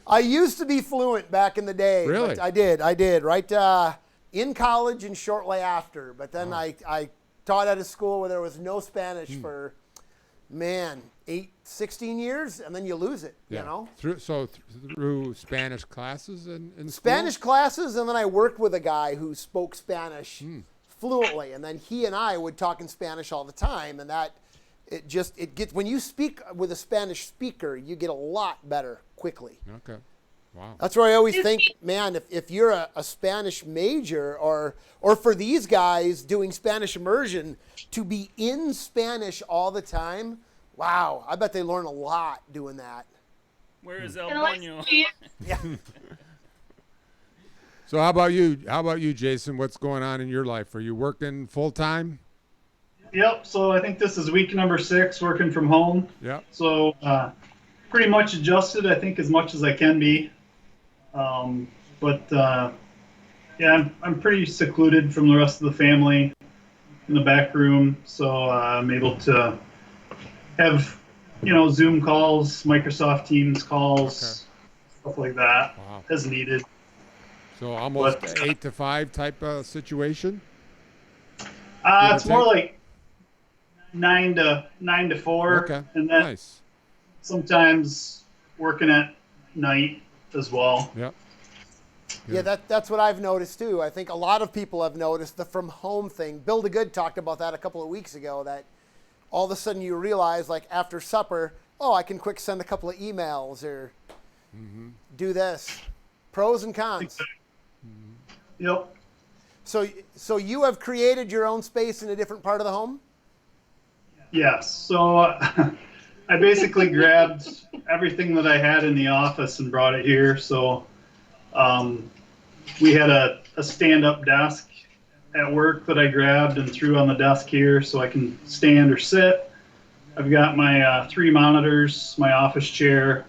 I used to be fluent back in the day. Really? But I did. Right in college and shortly after. But then I taught at a school where there was no Spanish for, 16 years, and then you lose it, you know? Through Spanish classes in school? Spanish classes, and then I worked with a guy who spoke Spanish fluently, and then he and I would talk in Spanish all the time, and that it gets, when you speak with a Spanish speaker, you get a lot better quickly. Okay. Wow. That's where I always think, man, if you're a Spanish major or for these guys doing Spanish immersion, to be in Spanish all the time, wow, I bet they learn a lot doing that. Where is El Baño? Yeah. So how about you? How about you, Jason? What's going on in your life? Are you working full time? Yep. So I think this is week number 6, working from home. Yep. So pretty much adjusted, I think, as much as I can be. Yeah, I'm pretty secluded from the rest of the family in the back room, so I'm able to have, Zoom calls, Microsoft Teams calls, stuff like that, as needed. So almost 8 to 5 type of situation? It's more like 9 to 4, okay. And then nice. Sometimes working at night as well. Yep. Yeah, that's what I've noticed too. I think a lot of people have noticed the from home thing. Bill DeGood talked about that a couple of weeks ago, that all of a sudden you realize, like after supper, I can quick send a couple of emails or do this. Pros and cons. Yep. So you have created your own space in a different part of the home? Yes. So I basically grabbed everything that I had in the office and brought it here. So we had a stand-up desk at work that I grabbed and threw on the desk here so I can stand or sit. I've got my 3 monitors, my office chair.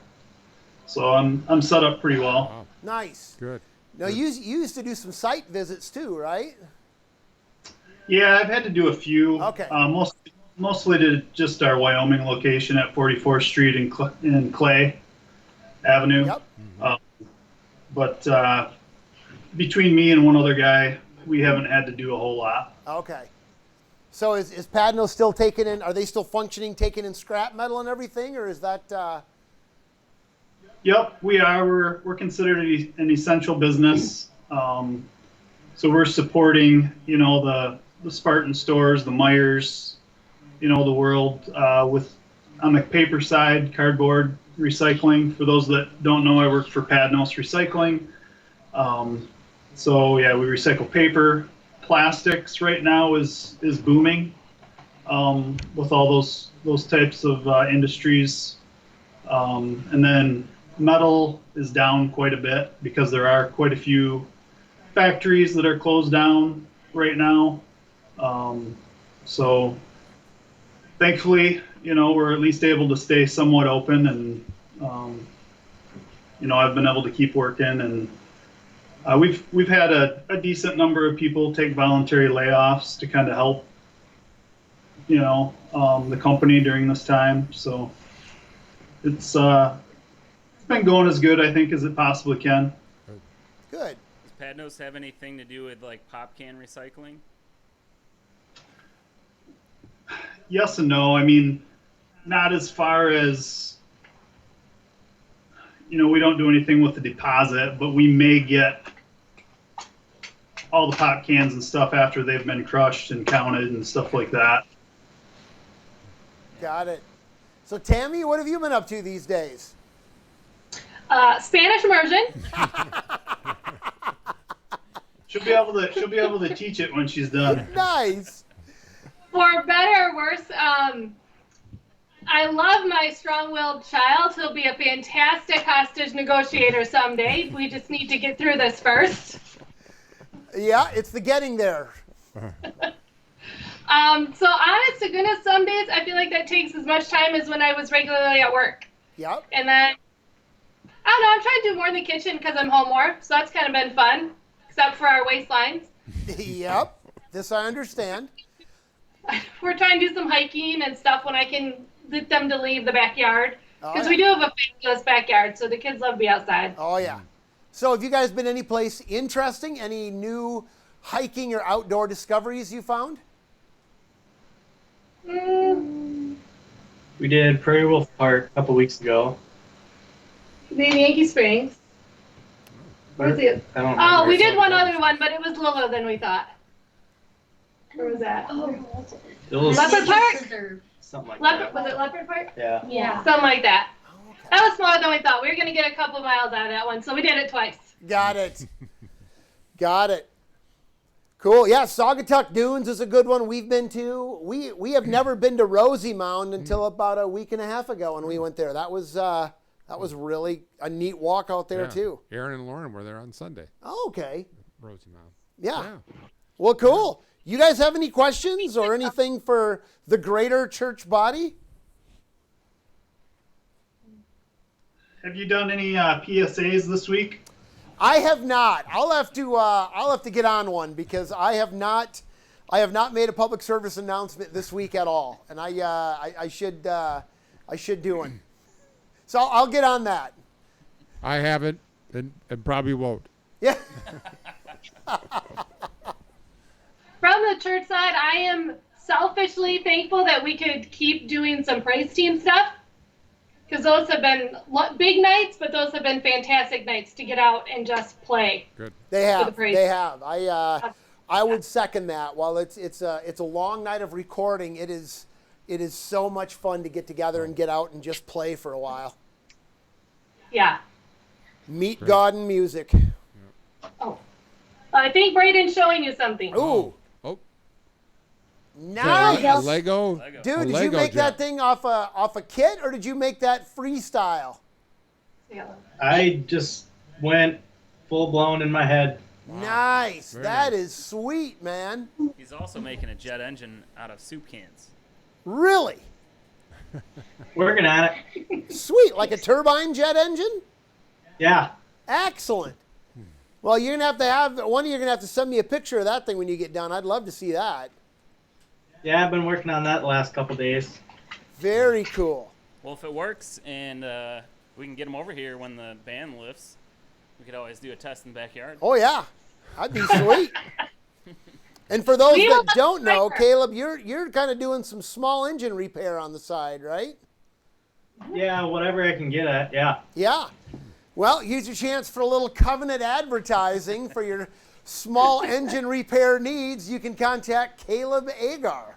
So I'm set up pretty well. Wow. Nice. Good. Now, you used to do some site visits too, right? Yeah, I've had to do a few. Okay. Mostly to just our Wyoming location at 44th Street in Clay Avenue. Yep. But between me and one other guy, we haven't had to do a whole lot. Okay. So is Padno still taking in? Are they still functioning, taking in scrap metal and everything, or is that? Yep, we are. We're considered an essential business. So we're supporting, the Spartan stores, the Myers, the world with on the paper side, cardboard recycling. For those that don't know, I work for Padnos Recycling. So yeah, we recycle paper. Plastics right now is booming with all those types of industries. And then metal is down quite a bit because there are quite a few factories that are closed down right now. So thankfully, we're at least able to stay somewhat open, and I've been able to keep working, and we've had a decent number of people take voluntary layoffs to kind of help the company during this time. So it's been going as good, I think, as it possibly can. Good. Does Padnos have anything to do with like pop can recycling? Yes and no. I mean, not as far as, we don't do anything with the deposit, but we may get all the pop cans and stuff after they've been crushed and counted and stuff like that. Got it. So Tammy, what have you been up to these days? Spanish immersion. She'll be able to teach it when she's done. Nice. For better or worse, I love my strong-willed child. He'll be a fantastic hostage negotiator someday. We just need to get through this first. Yeah, it's the getting there. So honest to goodness, some days I feel like that takes as much time as when I was regularly at work. Yep. And then, I don't know, I'm trying to do more in the kitchen because I'm home more, so that's kind of been fun, except for our waistlines. Yep. This I understand. We're trying to do some hiking and stuff when I can get them to leave the backyard. Because Oh, we do have a fabulous backyard, so the kids love to be outside. Oh, yeah. So have you guys been any place interesting? Any new hiking or outdoor discoveries you found? We did Prairie Wolf Park a couple weeks ago. Maybe Yankee Springs. Where's it? I don't Oh, remember. we did one other one, but it was littler than we thought. Where was that? It was Leopard Park? something like Leopard, that. was it Leopard Park? Yeah. Yeah. Something like that. That was smaller than we thought. We were going to get a couple miles out of that one, so we did it twice. Got it. Got it. Cool. Yeah, Saugatuck Dunes is a good one we've been to. We have never been to Rosie Mound until about a week and a half ago when we went there. That was really a neat walk out there too. Aaron and Lauren were there on Sunday. Oh, okay. Rosie Mound. Yeah. Well, cool. You guys have any questions or anything for the greater church body? Have you done any PSAs this week? I have not. I'll have to get on one because I have not made a public service announcement this week at all, and I should do one. So I'll get on that. I haven't and probably won't. Yeah. From the church side, I am selfishly thankful that we could keep doing some praise team stuff. Because those have been big nights, but those have been fantastic nights to get out and just play. Good. They have. praise. They have. I would second that. While it's a long night of recording, it is so much fun to get together and get out and just play for a while. Yeah. Meet God in music. Oh. I think Braden's showing you something. Ooh. Oh. Nice. A Lego. Dude, a did you Lego make that jet. thing off a kit or did you make that freestyle? I just went full blown in my head. Nice. Very That nice. is sweet, man. He's also making a jet engine out of soup cans. Really? Working on it. Sweet. Like a turbine jet engine? Yeah. Excellent. Well, you're going to have one of you are going to have to send me a picture of that thing when you get done. I'd love to see that. Yeah, I've been working on that the last couple days. Very cool. Well, if it works and we can get him over here when the band lifts, we could always do a test in the backyard. Oh, yeah. That'd be sweet. And for those that don't know, Caleb, you're kind of doing some small engine repair on the side, right? Yeah, whatever I can get at, yeah. Yeah. Well, here's your chance for a little Covenant advertising for your small engine repair needs. You can contact Caleb Agar.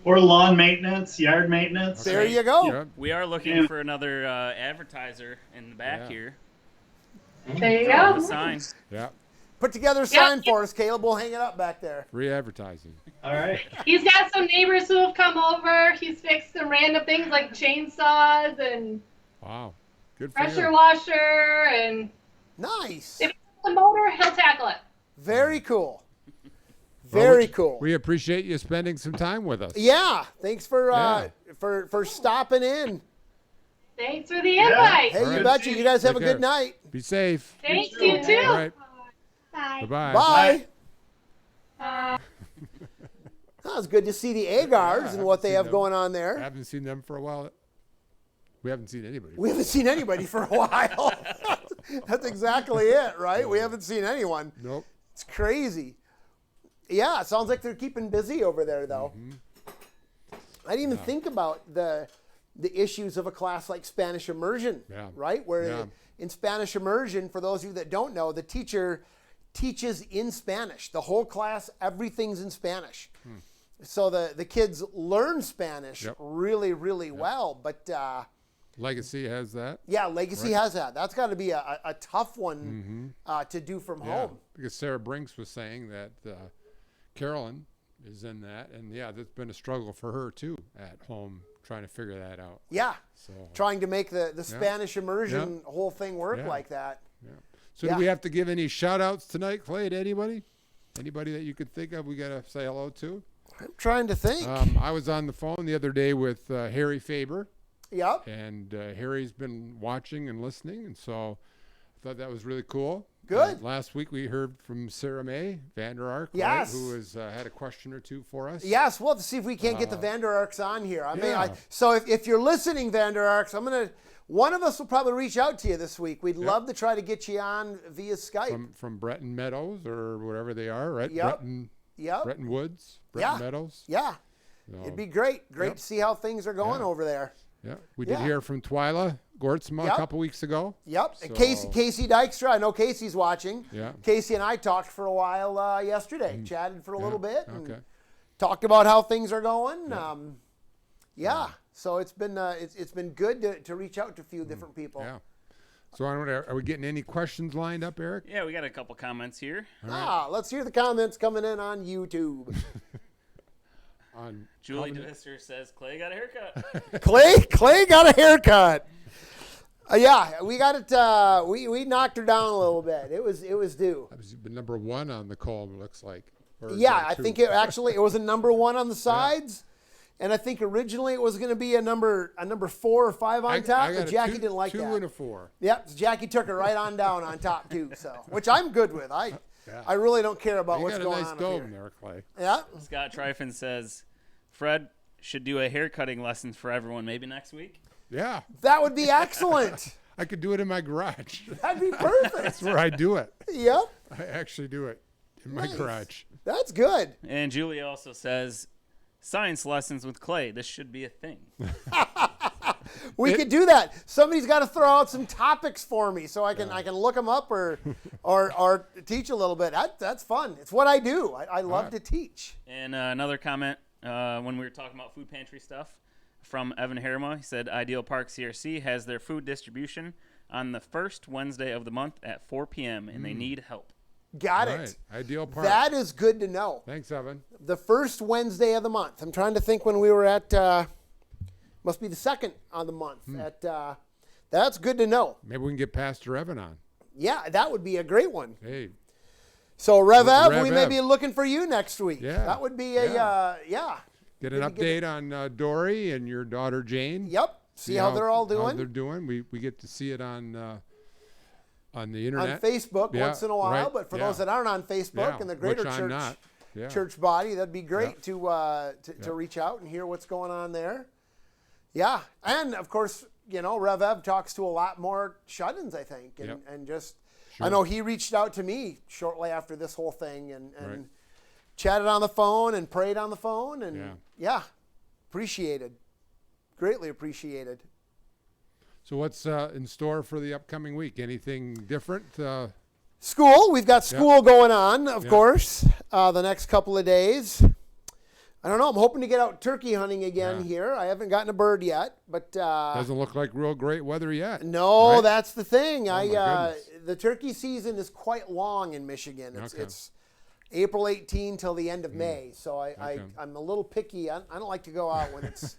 Or lawn maintenance, yard maintenance. There you go. Yep. We are looking for another advertiser in the back Yeah. here. There you Draw go. the sign. Yeah. Put together a sign for us, Caleb. We'll hang it up back there. Free advertising. All right. He's got some neighbors who have come over. He's fixed some random things like chainsaws and Wow. Good for pressure you. washer and Nice. if it's a motor, he'll tackle it. Very cool. Well, Very cool. We appreciate you spending some time with us. Yeah. Thanks for Yeah. for stopping in. Thanks for the invite. Hey, All you right. betcha. You guys have Take a care. good night. Be safe. Thanks, you too. All right. Bye. Bye-bye. Bye. That was good to see the Agars and what they seen have them. going on I there. haven't seen them for a while. We haven't seen anybody. We haven't seen anybody for a while. That's exactly it, right? We haven't seen anyone. Nope. It's crazy. Yeah, it sounds like they're keeping busy over there, though. I didn't even think about the issues of a class like Spanish Immersion, Yeah. right? Where Yeah. in Spanish Immersion, for those of you that don't know, the teacher teaches in Spanish. The whole class, everything's in Spanish. So the kids learn Spanish Yep. really, really well. But Legacy has that. yeah, Legacy has that. That's got to be a tough one to do from Yeah. home. Because Sarah Brinks was saying that Carolyn is in that. And yeah, that's been a struggle for her too at home, trying to figure that out. Yeah, So, trying to make the Spanish Immersion whole thing work Yeah. like that. yeah. So do we have to give any shout-outs tonight, Clay, to anybody? Anybody that you could think of we got to say hello to? I'm trying to think. I was on the phone the other day with Harry Faber. Yep. And Harry's been watching and listening, and so I thought that was really cool. Good. Last week we heard from Sarah May Vander Ark, yes, right, who has had a question or two for us. Yes, we'll have to see if we can't get the Vander Arks on here. Yeah. So if you're listening, Vander Arks, one of us will probably reach out to you this week. We'd love to try to get you on via Skype. From Breton Meadows or whatever they are, right? Yep. Breton Woods, Breton Meadows. Yeah. So, it'd be great. Great to see how things are going over there. Yeah, we did hear from Twyla Gortzma a couple weeks ago. Yep, so. And Casey Dykstra, I know Casey's watching. Yeah. Casey and I talked for a while yesterday, chatted for a little bit, and okay. talked about how things are going. Yeah. So it's been good to reach out to a few different people. Yeah. So are we getting any questions lined up, Eric? Yeah, we got a couple comments here. Let's hear the comments coming in on YouTube. Julie DeVister says Clay got a haircut. Clay got a haircut. Yeah, we got it. We knocked her down a little bit. It was due. That was number 1 on the comb, looks like. Yeah, I think it was a number 1 on the sides, and I think originally it was going to be a number 4 or 5 on top, but Jackie didn't like that. 2 and a 4. Yep, Jackie took her right on down on top too. So, which I'm good with. I really don't care about what's going on. You got a nice dome there, Clay. Yeah. Scott Tryfin says Fred should do a haircutting lesson for everyone maybe next week. Yeah. That would be excellent. I could do it in my garage. That'd be perfect. That's where I do it. Yep. I actually do it in my garage. That's good. And Julie also says science lessons with Clay. This should be a thing. We could do that. Somebody's got to throw out some topics for me so I can look them up or teach a little bit. That's fun. It's what I do. I love to teach. And another comment when we were talking about food pantry stuff from Evan Harima. He said Ideal Park CRC has their food distribution on the first Wednesday of the month at 4 p.m. and they need help. Got it. Ideal Park. That is good to know. Thanks, Evan. The first Wednesday of the month. I'm trying to think when we were at, must be the second on the month. That's good to know. Maybe we can get Pastor Evan on. Yeah, that would be a great one. Hey. So, Rev Ev, we may be looking for you next week. Yeah. That would be Get an update on Dory and your daughter Jane. Yep. See how they're all doing. How they're doing. We get to see it on the internet. On Facebook once in a while, right, but for those that aren't on Facebook and the greater church body, that'd be great to reach out and hear what's going on there. Yeah, and of course, Rev Ev talks to a lot more shut-ins, I think, and just I know he reached out to me shortly after this whole thing and chatted on the phone and prayed on the phone and appreciated, greatly appreciated. So what's in store for the upcoming week? Anything different? School. We've got school going on, of course, the next couple of days. I don't know. I'm hoping to get out turkey hunting again here. I haven't gotten a bird yet, but doesn't look like real great weather yet. No, right? That's the thing. The turkey season is quite long in Michigan. It's April 18 till the end of May. So I'm a little picky. I don't like to go out when it's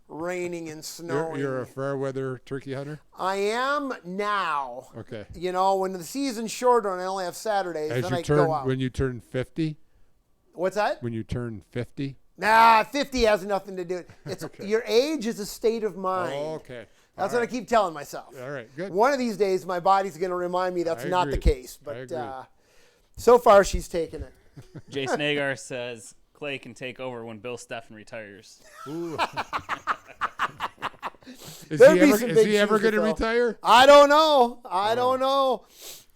raining and snowing. You're a fair weather turkey hunter? I am now. Okay. When the season's shorter and I only have Saturdays, then I go out. When you turn 50? What's that? When you turn 50? Nah, 50 has nothing to do with it. It's your age is a state of mind. Oh, okay. That's what I keep telling myself. All right, good. One of these days, my body's going to remind me that's not the case. But I so far, she's taken it. Jason Agar says Clay can take over when Bill Steffen retires. Ooh. Is he ever going to retire? I don't know. I don't know.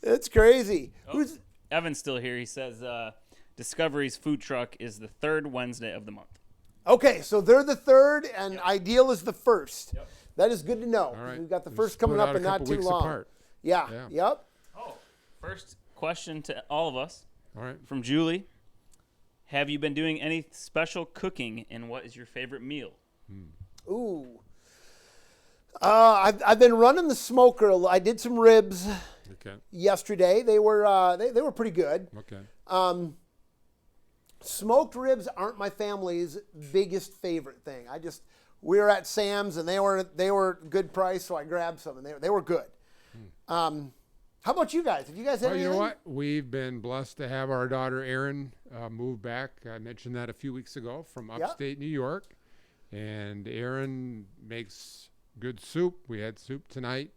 It's crazy. Evan's still here. He says Discovery's food truck is the third Wednesday of the month. Okay, so they're the third, and Ideal is the first. Yep. That is good to know. All right. We've got the first coming up in not too long. Apart. Yeah. Yep. Oh, first question to all of us. All right. From Julie. Have you been doing any special cooking, and what is your favorite meal? Ooh. I've been running the smoker. I did some ribs yesterday. They were they were pretty good. Okay. Smoked ribs aren't my family's biggest favorite thing. We were at Sam's and they were good price, so I grabbed some and they were good. How How about you guys? Have you guys had Well, you anything? know what? We've been blessed to have our daughter Erin move back. I mentioned that a few weeks ago from upstate New York. And Erin makes good soup. We had soup tonight.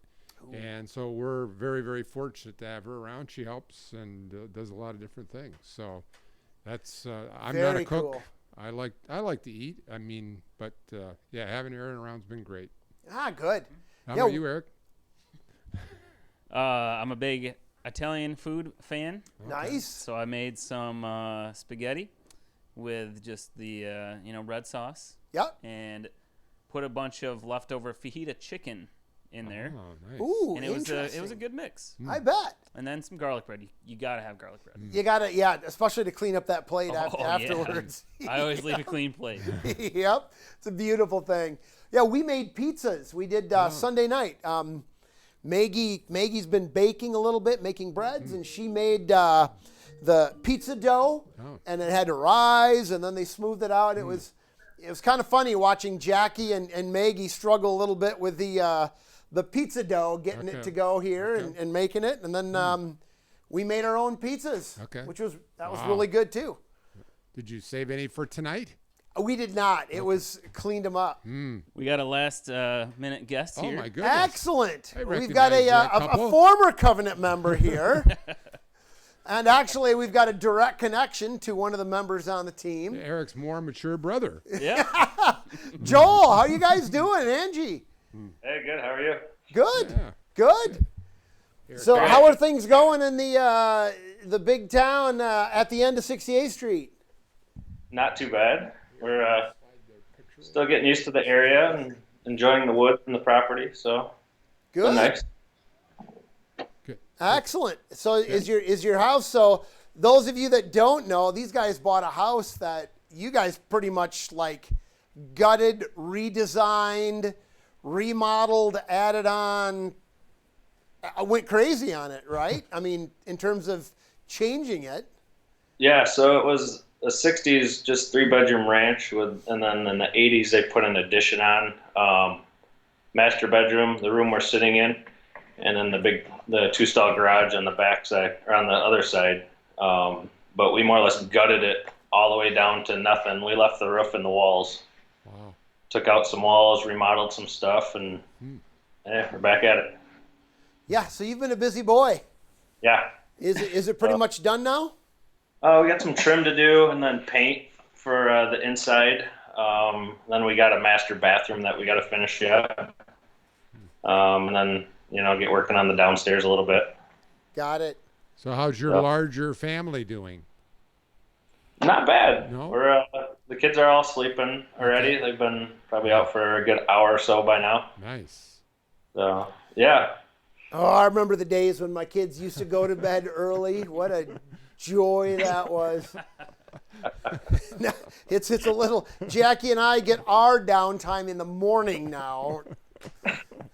Ooh. And so we're very, very fortunate to have her around. She helps and does a lot of different things. So that's I'm Very not a cook. cool. I like to eat. I mean, but yeah, having Erin around's been great. Ah, good. How about you, Eric? I'm a big Italian food fan. Nice. So I made some spaghetti with just the red sauce. Yep. And put a bunch of leftover fajita chicken in there. Oh, nice. Ooh, and it was a good mix. I bet. And then some garlic bread. You gotta have garlic bread. You gotta, yeah, especially to clean up that plate Oh, afterwards. Yeah. I always leave a clean plate. Yep, it's a beautiful thing. Yeah, we made pizzas. We did Sunday night. Maggie's been baking a little bit, making breads, and she made the pizza dough, and it had to rise, and then they smoothed it out. It was kind of funny watching Jackie and Maggie struggle a little bit with the pizza dough, getting it to go here and making it, and then we made our own pizzas, which was really good too. Did you save any for tonight? We did not. It was cleaned them up. We got a last minute guest here. Oh my goodness! Excellent. I We've got a former Covenant member here. And actually, we've got a direct connection to one of the members on the team. Yeah, Eric's more mature brother. Yeah. Joel, how you guys doing? Angie? Hey, good. How are you? Good. Yeah. Good. So how are things going in the big town at the end of 68th Street? Not too bad. We're still getting used to the area and enjoying the wood and the property. So good. Nice. Good. Excellent. So is your house? So those of you that don't know, these guys bought a house that you guys pretty much like gutted, redesigned, remodeled, added on. I went crazy on it, right? I mean, in terms of changing it. Yeah. So it was a 60s just 3-bedroom ranch and then in the 80s they put an addition on, master bedroom, the room we're sitting in, and then the 2-stall garage on the back side or on the other side. But we more or less gutted it all the way down to nothing. We left the roof and the walls. Wow. Took out some walls, remodeled some stuff, and we're back at it. Yeah. So you've been a busy boy. Yeah. Is it pretty much done now? We got some trim to do and then paint for the inside. Then we got a master bathroom that we got to finish yet. And then, get working on the downstairs a little bit. Got it. So how's your larger family doing? Not bad. No? We're the kids are all sleeping already. Okay. They've been probably out for a good hour or so by now. Nice. So, yeah. Oh, I remember the days when my kids used to go to bed early. What a joy that was. It's a little. Jackie and I get our downtime in the morning now.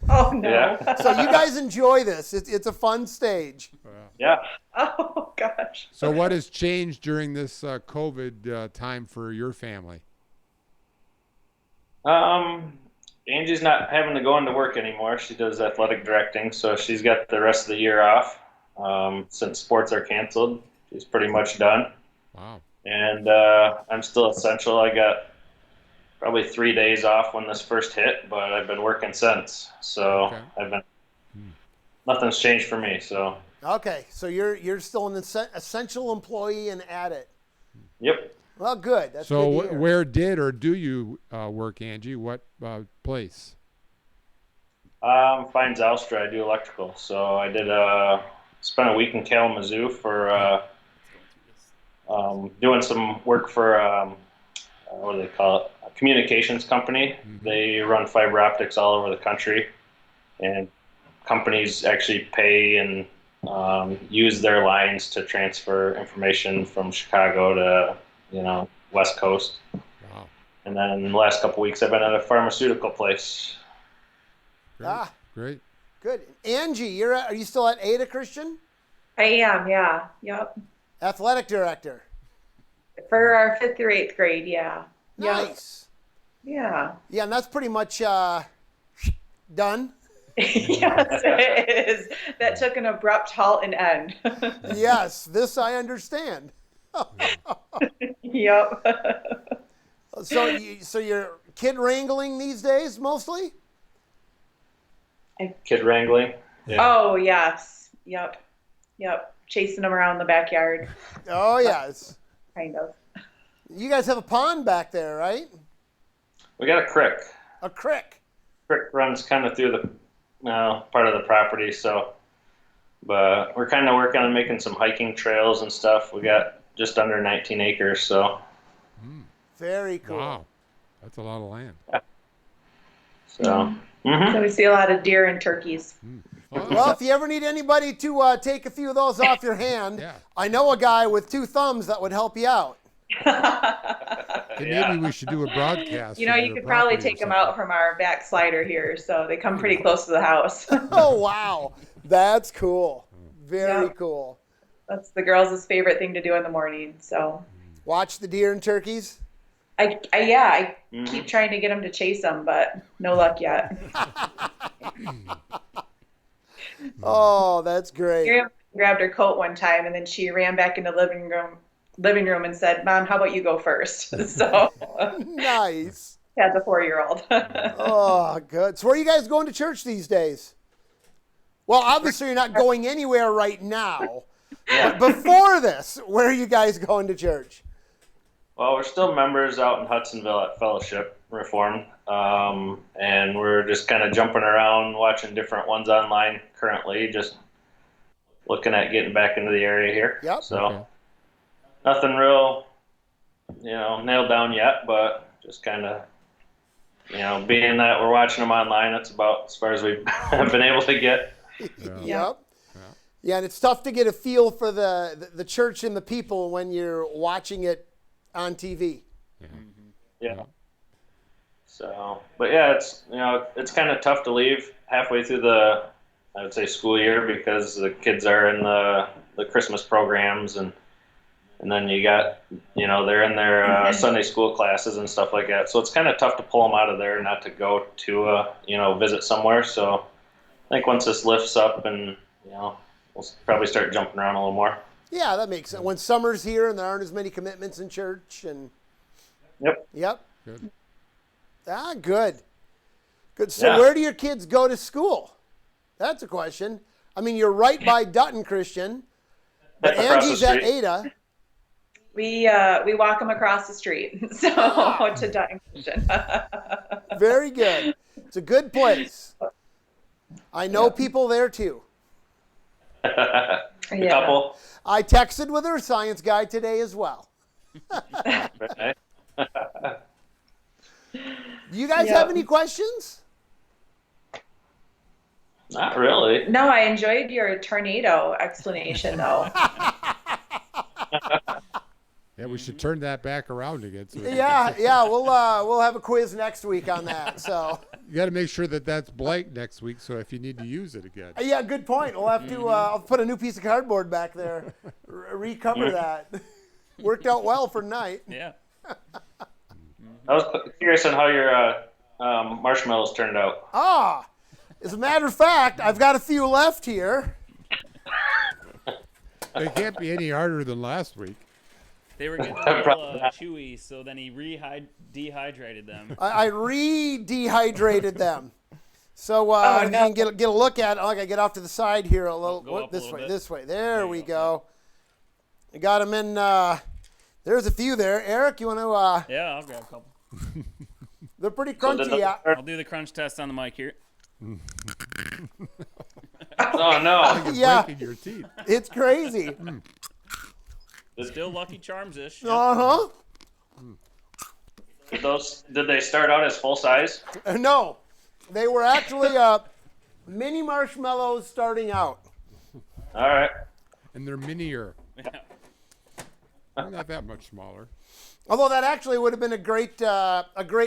Oh no! Yeah. So you guys enjoy this. It's a fun stage. Yeah. Oh gosh. So what has changed during this COVID time for your family? Angie's not having to go into work anymore. She does athletic directing, so she's got the rest of the year off. Since sports are canceled, she's pretty much done. Wow. And I'm still essential. I got probably 3 days off when this first hit, but I've been working since. So nothing's changed for me. So. Okay, so you're still an essential employee and at it. Yep. Well, good. That's so good to hear. Where did or do you work, Angie? What place? Fine Zelstra. I do electrical. So I did spent a week in Kalamazoo for doing some work for what do they call it? A communications company. Mm-hmm. They run fiber optics all over the country, and companies actually pay and use their lines to transfer information from Chicago to West Coast. Wow. And then in the last couple of weeks, I've been at a pharmaceutical place. Great. Great. Good. Angie, are you still at Ada Christian? I am, yeah. Yep. Athletic director. For our 5th through 8th grade, yeah. Nice. Yeah. Yeah, and that's pretty much done. Yes, it is. That took an abrupt halt and end. Yes, this I understand. Yep. So you're kid wrangling these days mostly? Kid wrangling. Yeah. Oh, yes. Yep. Chasing them around the backyard. Oh, yes. Kind of. You guys have a pond back there, right? We got a creek. A creek. Creek runs kind of through the part of the property, so. But we're kind of working on making some hiking trails and stuff. We got just under 19 acres, so. Very cool. Wow, that's a lot of land. So. So we see a lot of deer and turkeys. Well, if you ever need anybody to take a few of those off your hand, I know a guy with 2 thumbs that would help you out. Maybe we should do a broadcast. You know, you could probably take them out from our back slider here, so they come pretty close to the house. Oh, wow. That's cool. Very cool. That's the girls' favorite thing to do in the morning, so. Watch the deer and turkeys? I keep trying to get them to chase them, but no luck yet. Oh, that's great. Miriam grabbed her coat one time, and then she ran back into the living room and said, "Mom, how about you go first?" So nice. Had the 4-year-old. Oh, good. So where are you guys going to church these days? Well, obviously you're not going anywhere right now. But before this, where are you guys going to church? Well, we're still members out in Hudsonville at Fellowship Reformed, and we're just kind of jumping around, watching different ones online currently, just looking at getting back into the area here. Yep. So nothing real, nailed down yet, but just kind of, being that we're watching them online, that's about as far as we've been able to get. Yep. Yeah, and it's tough to get a feel for the church and the people when you're watching it on TV. Yeah. So, but yeah, it's kind of tough to leave halfway through the, I would say, school year, because the kids are in the Christmas programs, and then you got, they're in their Sunday school classes and stuff like that. So it's kind of tough to pull them out of there, not to go to visit somewhere. So I think once this lifts up, and we'll probably start jumping around a little more. Yeah, that makes sense. When summer's here and there aren't as many commitments in church, and Yep. Good. Ah, good. So where do your kids go to school? That's a question. I mean, you're right by Dutton Christian, but Angie's at Ada. We walk them across the street, so to Dutton Christian. Very good. It's a good place. I know people there too. A couple. I texted with her science guy today as well. Do you guys have any questions? Not really. No, I enjoyed your tornado explanation, though. Yeah, we should turn that back around again. So we'll have a quiz next week on that. So you got to make sure that that's blank next week, so if you need to use it again. Yeah, good point. We'll have to I'll put a new piece of cardboard back there, recover that. Worked out well for tonight. Yeah. I was curious on how your marshmallows turned out. As a matter of fact, I've got a few left here. They can't be any harder than last week. They were getting a little chewy, so then he dehydrated them. I re-dehydrated them. So you can get a look at it. I get off to the side here a little. This way. There we go. I got them in. There's a few there. Eric, you want to? Yeah, I'll grab a couple. They're pretty crunchy. I'll do the crunch test on the mic here. Oh no! Yeah, breaking your teeth. It's crazy. Still Lucky Charms-ish. Uh-huh. Did they start out as full size? No, they were actually mini marshmallows starting out. All right. And they're minier. They're not that much smaller. Although that actually would have been a great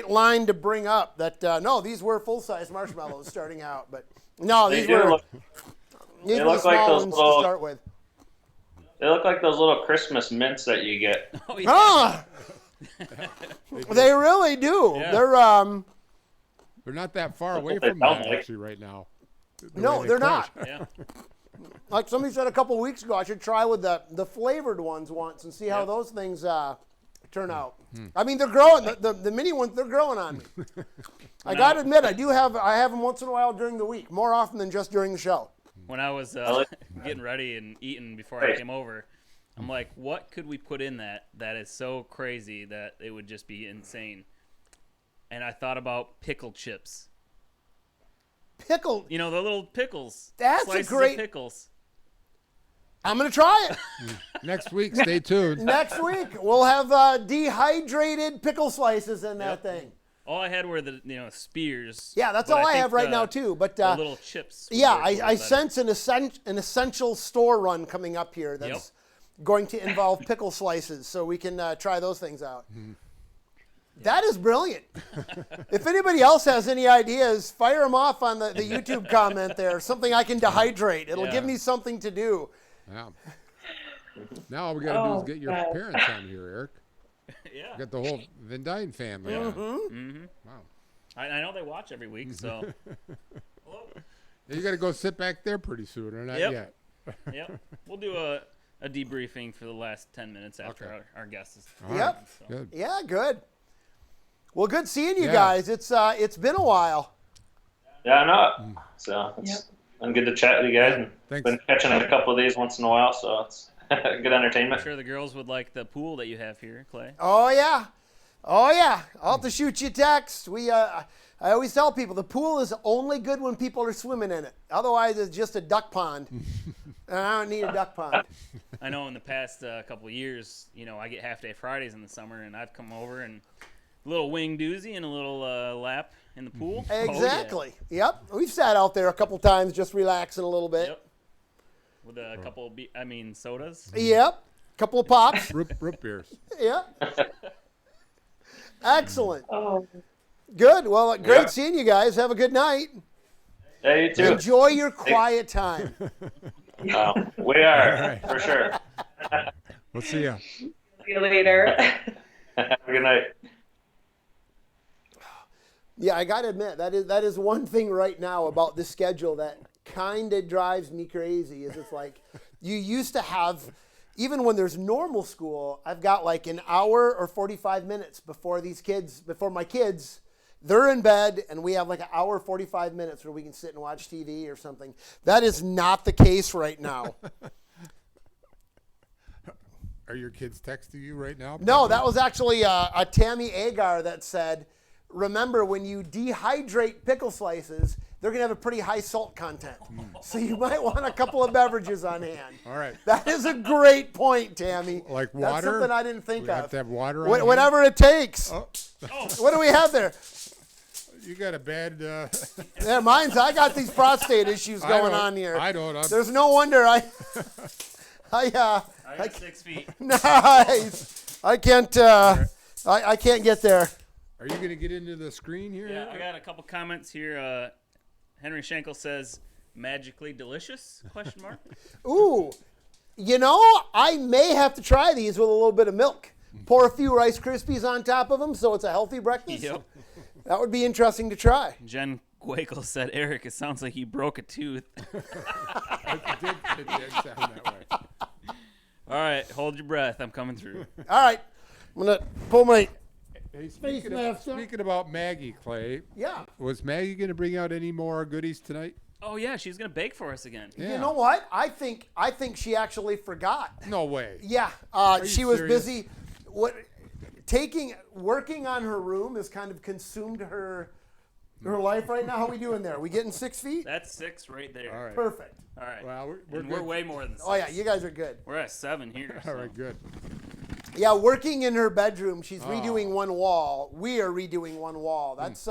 line to bring up. That no, these were full size marshmallows starting out, but no, these were the small ones to start with. They look like those little Christmas mints that you get. Oh, yeah. They really do. Yeah. They're not that far away from that actually right now. No, they're not. Yeah. Like somebody said a couple weeks ago, I should try with the flavored ones once and see how those things turn out. I mean, they're growing. The mini ones, they're growing on me. I got to admit, I have them once in a while during the week, more often than just during the show. When I was getting ready and eating before I came over, I'm like, what could we put in that is so crazy that it would just be insane? And I thought about pickle chips. Pickle. You know, the little pickles. That's slices a great. Of pickles. I'm going to try it. Next week, stay tuned. Next week, we'll have dehydrated pickle slices in that thing. All I had were the spears. Yeah, that's all I have right now too. But the little chips. Yeah, I sense an essential store run coming up here that's going to involve pickle slices, so we can try those things out. That is brilliant. If anybody else has any ideas, fire them off on the YouTube comment there. Something I can dehydrate. It'll give me something to do. Yeah. Now all we got to do is get your parents on here, Eric. Yeah. Got the whole Van Dyne family. Yeah. Wow. I know they watch every week, so. You got to go sit back there pretty soon, or not yet? Yep. We'll do a debriefing for the last 10 minutes after our guest is. Yep. So. Good. Yeah, good. Well, good seeing you guys. It's been a while. Yeah, I know. So it's been good to chat with you guys. And been catching a couple of these once in a while, so it's good entertainment. I'm sure the girls would like the pool that you have here, Clay. Oh yeah. I'll have to shoot you a text. I always tell people the pool is only good when people are swimming in it. Otherwise, it's just a duck pond. And I don't need a duck pond. I know in the past couple of years, I get half-day Fridays in the summer, and I've come over and a little wing doozy and a little lap in the pool. Exactly. Oh, yeah. Yep. We've sat out there a couple times just relaxing a little bit. Yep. With a couple sodas. Yep. Couple of pops. root beers. Yep. Excellent. Oh. Good. Well, great seeing you guys. Have a good night. Yeah, you too. Enjoy your quiet time. We are, for sure. We'll see you. See you later. Have a good night. Yeah, I got to admit, that is one thing right now about the schedule that kind of drives me crazy, is it's like you used to have, even when there's normal school, I've got like an hour or 45 minutes before my kids, they're in bed, and we have like an hour, 45 minutes where we can sit and watch TV or something. That is not the case right now. Are your kids texting you right now? No, that was actually a Tammy Agar that said, remember, when you dehydrate pickle slices, they're going to have a pretty high salt content. So you might want a couple of beverages on hand. All right. That is a great point, Tammy. Like water? That's something I didn't think We of. have to have water on Whatever it takes. Oh. What do we have there? You got a bad... Yeah, I got these prostate issues going on here. I don't. There's no wonder I got 6 feet. Nice. I can't get there. Are you going to get into the screen here? Yeah, I got a couple comments here. Henry Schenkel says, magically delicious, question mark. Ooh, I may have to try these with a little bit of milk. Pour a few Rice Krispies on top of them so it's a healthy breakfast. Yep. That would be interesting to try. Jen Quakel said, Eric, it sounds like you broke a tooth. It did sound that way. All right, hold your breath. I'm coming through. All right. I'm going to pull my... Hey, speaking about Maggie, Clay. Yeah. Was Maggie going to bring out any more goodies tonight? Oh yeah, she's gonna bake for us again. Yeah. You know what? I think she actually forgot. No way. Yeah. She was busy. Working on her room has kind of consumed her life right now. How are we doing there? Are we getting 6 feet? That's 6 right there. All right. Perfect. All right. Well, we're way more than 6. Oh yeah, you guys are good. We're at 7 here. All right, good. Yeah, working in her bedroom, she's redoing one wall. We are redoing one wall. That's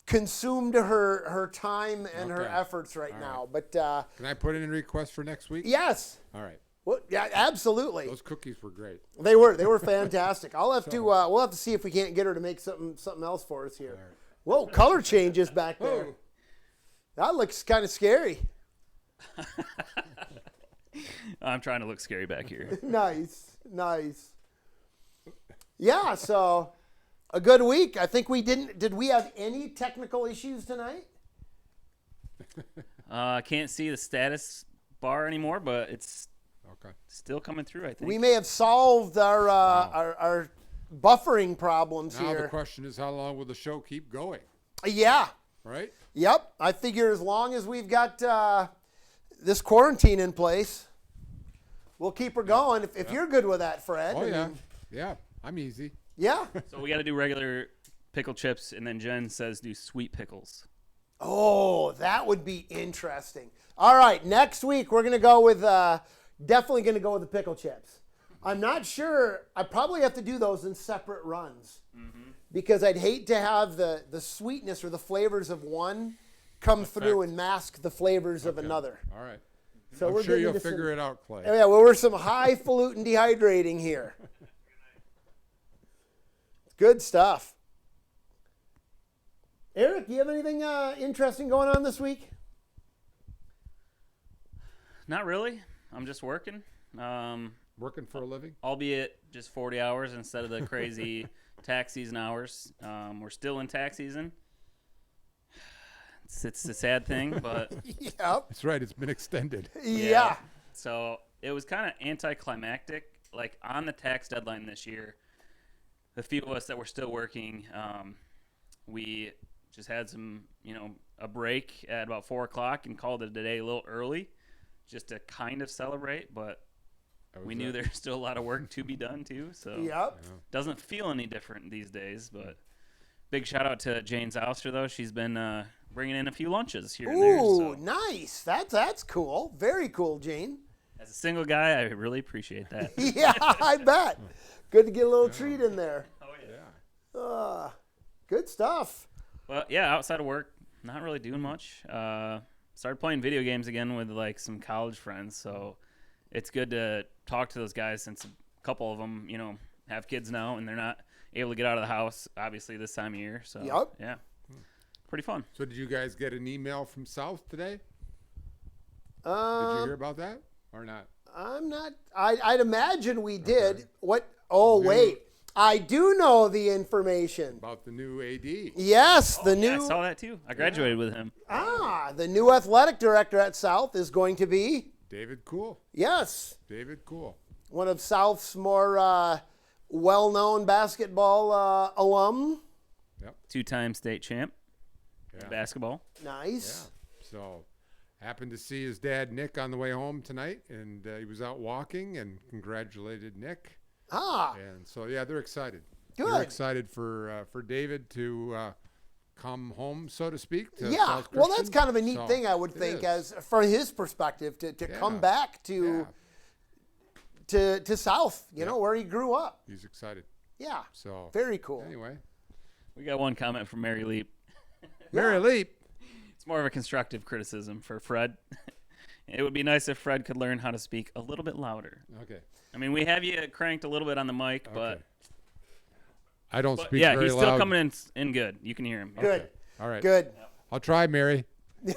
consumed her time and her efforts right now. But can I put in a request for next week? Yes. All right. Well, yeah, absolutely. Those cookies were great. They were fantastic. I'll have to we'll have to see if we can't get her to make something else for us here. Right. Whoa, color changes back there. Oh. That looks kind of scary. I'm trying to look scary back here. Nice. Yeah, so a good week. I think we did we have any technical issues tonight? Can't see the status bar anymore, but it's still coming through, I think. We may have solved our buffering problems now here. Now the question is, how long will the show keep going? Yeah. Right? Yep. I figure as long as we've got this quarantine in place, we'll keep her going. If you're good with that, Fred. Oh, yeah. Yeah, I'm easy. Yeah. So we got to do regular pickle chips, and then Jen says do sweet pickles. Oh, that would be interesting. All right, next week we're going to go with, definitely going to go with the pickle chips. I'm not sure. I probably have to do those in separate runs because I'd hate to have the sweetness or the flavors of one come through and mask the flavors of another. All right. So I'm we're sure getting you'll into figure it out, Clay. Yeah, well, we're some highfalutin dehydrating here. Good stuff. Eric, do you have anything interesting going on this week? Not really. I'm just working. Working for a living? Albeit just 40 hours instead of the crazy tax season hours. We're still in tax season. It's a sad thing, but... Yep. That's right. It's been extended. Yeah. So it was kind of anticlimactic. Like on the tax deadline this year, the few of us that were still working, we just had a break at about 4 o'clock and called it a day a little early just to kind of celebrate, but we knew there's still a lot of work to be done too, so doesn't feel any different these days. But big shout out to Jane Zouster, though. She's been bringing in a few lunches here and there. Ooh, nice. That's cool. Very cool, Jane. As a single guy, I really appreciate that. Yeah, I bet. Good to get a little treat in there. Oh, yeah. Good stuff. Well, yeah, outside of work, not really doing much. Started playing video games again with like some college friends, so it's good to talk to those guys since a couple of them, have kids now and they're not able to get out of the house, obviously, this time of year. So, yeah, pretty fun. So did you guys get an email from South today? Did you hear about that or not? I'm not. I'd imagine we did. What? Oh, wait. I do know the information. About the new AD. Yes, the new. Yeah, I saw that too. I graduated with him. The new athletic director at South is going to be David Cool. Yes. David Cool. One of South's more well-known basketball alum. Yep. 2-time state champ. Basketball. Nice. Yeah. So, happened to see his dad Nick on the way home tonight, and he was out walking and congratulated Nick. And so, yeah, they're excited. Good. They're excited for David to come home, so to speak. To Yeah. South Well, that's Christian. kind of a neat thing, I would think, as from his perspective, to come back to South, you know, where he grew up. He's excited. Yeah. So very cool. Anyway, we got one comment from Mary Leap. Mary Leap. It's more of a constructive criticism for Fred. It would be nice if Fred could learn how to speak a little bit louder. Okay. I mean, we have you cranked a little bit on the mic, but I don't speak yeah, very he's still loud. coming in good. You can hear him. Good. Okay. All right. Good. I'll try, Mary.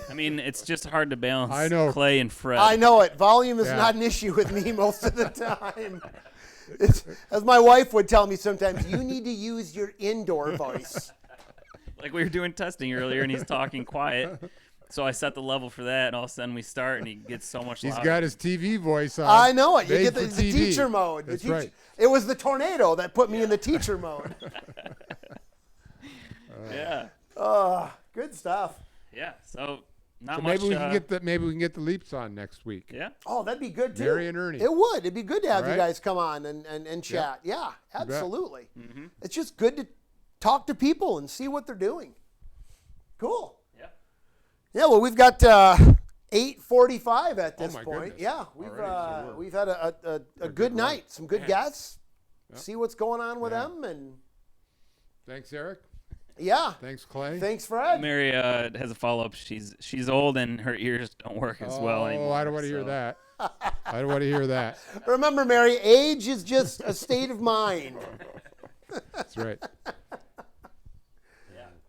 I mean, it's just hard to balance I know. Clay and Fred. I know it. Volume is not an issue with me most of the time. As my wife would tell me sometimes, you need to use your indoor voice. Like we were doing testing earlier, and he's talking quiet. So I set the level for that, and all of a sudden we start, and he gets so much louder. He's got his TV voice on. I know it. You Made get the for TV. teacher mode. That's the teacher. right. It was the tornado that put me in the teacher mode. Yeah. Good stuff. Yeah. So not So much. maybe we can get the Leaps on next week. Yeah. Oh, that'd be good too. Mary and Ernie. It would. It'd be good to have All you right. guys come on and chat. Yeah, bet. absolutely. Mm-hmm. It's just good to talk to people and see what they're doing. Cool. Yeah. Yeah. Well, we've got 8:45 at this my point. goodness. Yeah, we've Already, so we've had a good night. Some good guests. Yep. See what's going on with Yeah. them and Thanks, Eric. yeah. Thanks, Clay. Thanks, Fred. Mary has a follow-up. She's old and her ears don't work as well anymore. Oh, I don't want to hear that. I don't want to hear that. Remember, Mary, age is just a state of mind. That's right.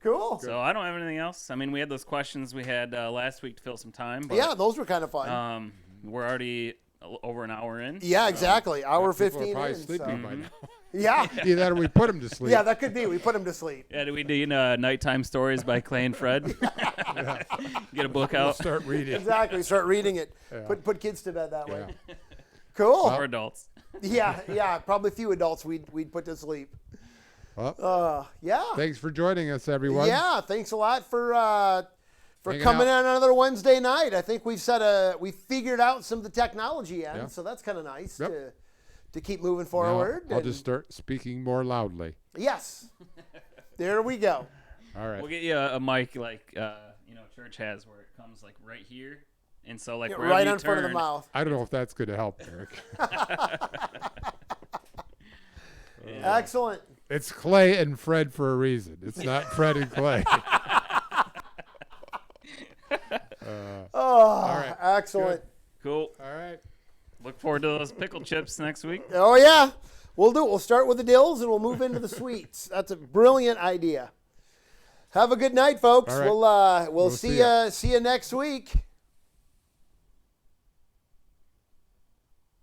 Cool. So I don't have anything else. I mean, we had those questions we had last week to fill some time. But, Yeah, those were kind of fun. we're already over an hour in. Yeah, exactly. Hour People are 15 probably in. sleeping So. by now. Yeah. Either that or we put them to sleep. Yeah, that could be. We put them to sleep. Yeah, do we do nighttime stories by Clay and Fred? Get a book We'll out. start reading. Exactly. Start reading it. Yeah. Put kids to bed that way. Yeah. Cool. Or adults. Yeah. Probably a few adults we'd put to sleep. Well, yeah. Thanks for joining us, everyone. Yeah. Thanks a lot for Hanging coming out. in on another Wednesday night. I think we figured out some of the technology end, Yeah. so that's kind of nice Yep. to keep moving Now, forward. I'll and- just start speaking more loudly. Yes. There we go. All right. We'll get you a mic like church has, where it comes like right here, and so like Yeah, wherever right you in front of the turn- mouth. I don't know if that's going to help, Eric. Excellent. It's Clay and Fred for a reason. It's not Fred and Clay. All right. Excellent. Cool. All right. Look forward to those pickle chips next week. Oh yeah, we'll do it. We'll start with the dills and we'll move into the sweets. That's a brilliant idea. Have a good night, folks. All right. We'll see ya. you next week.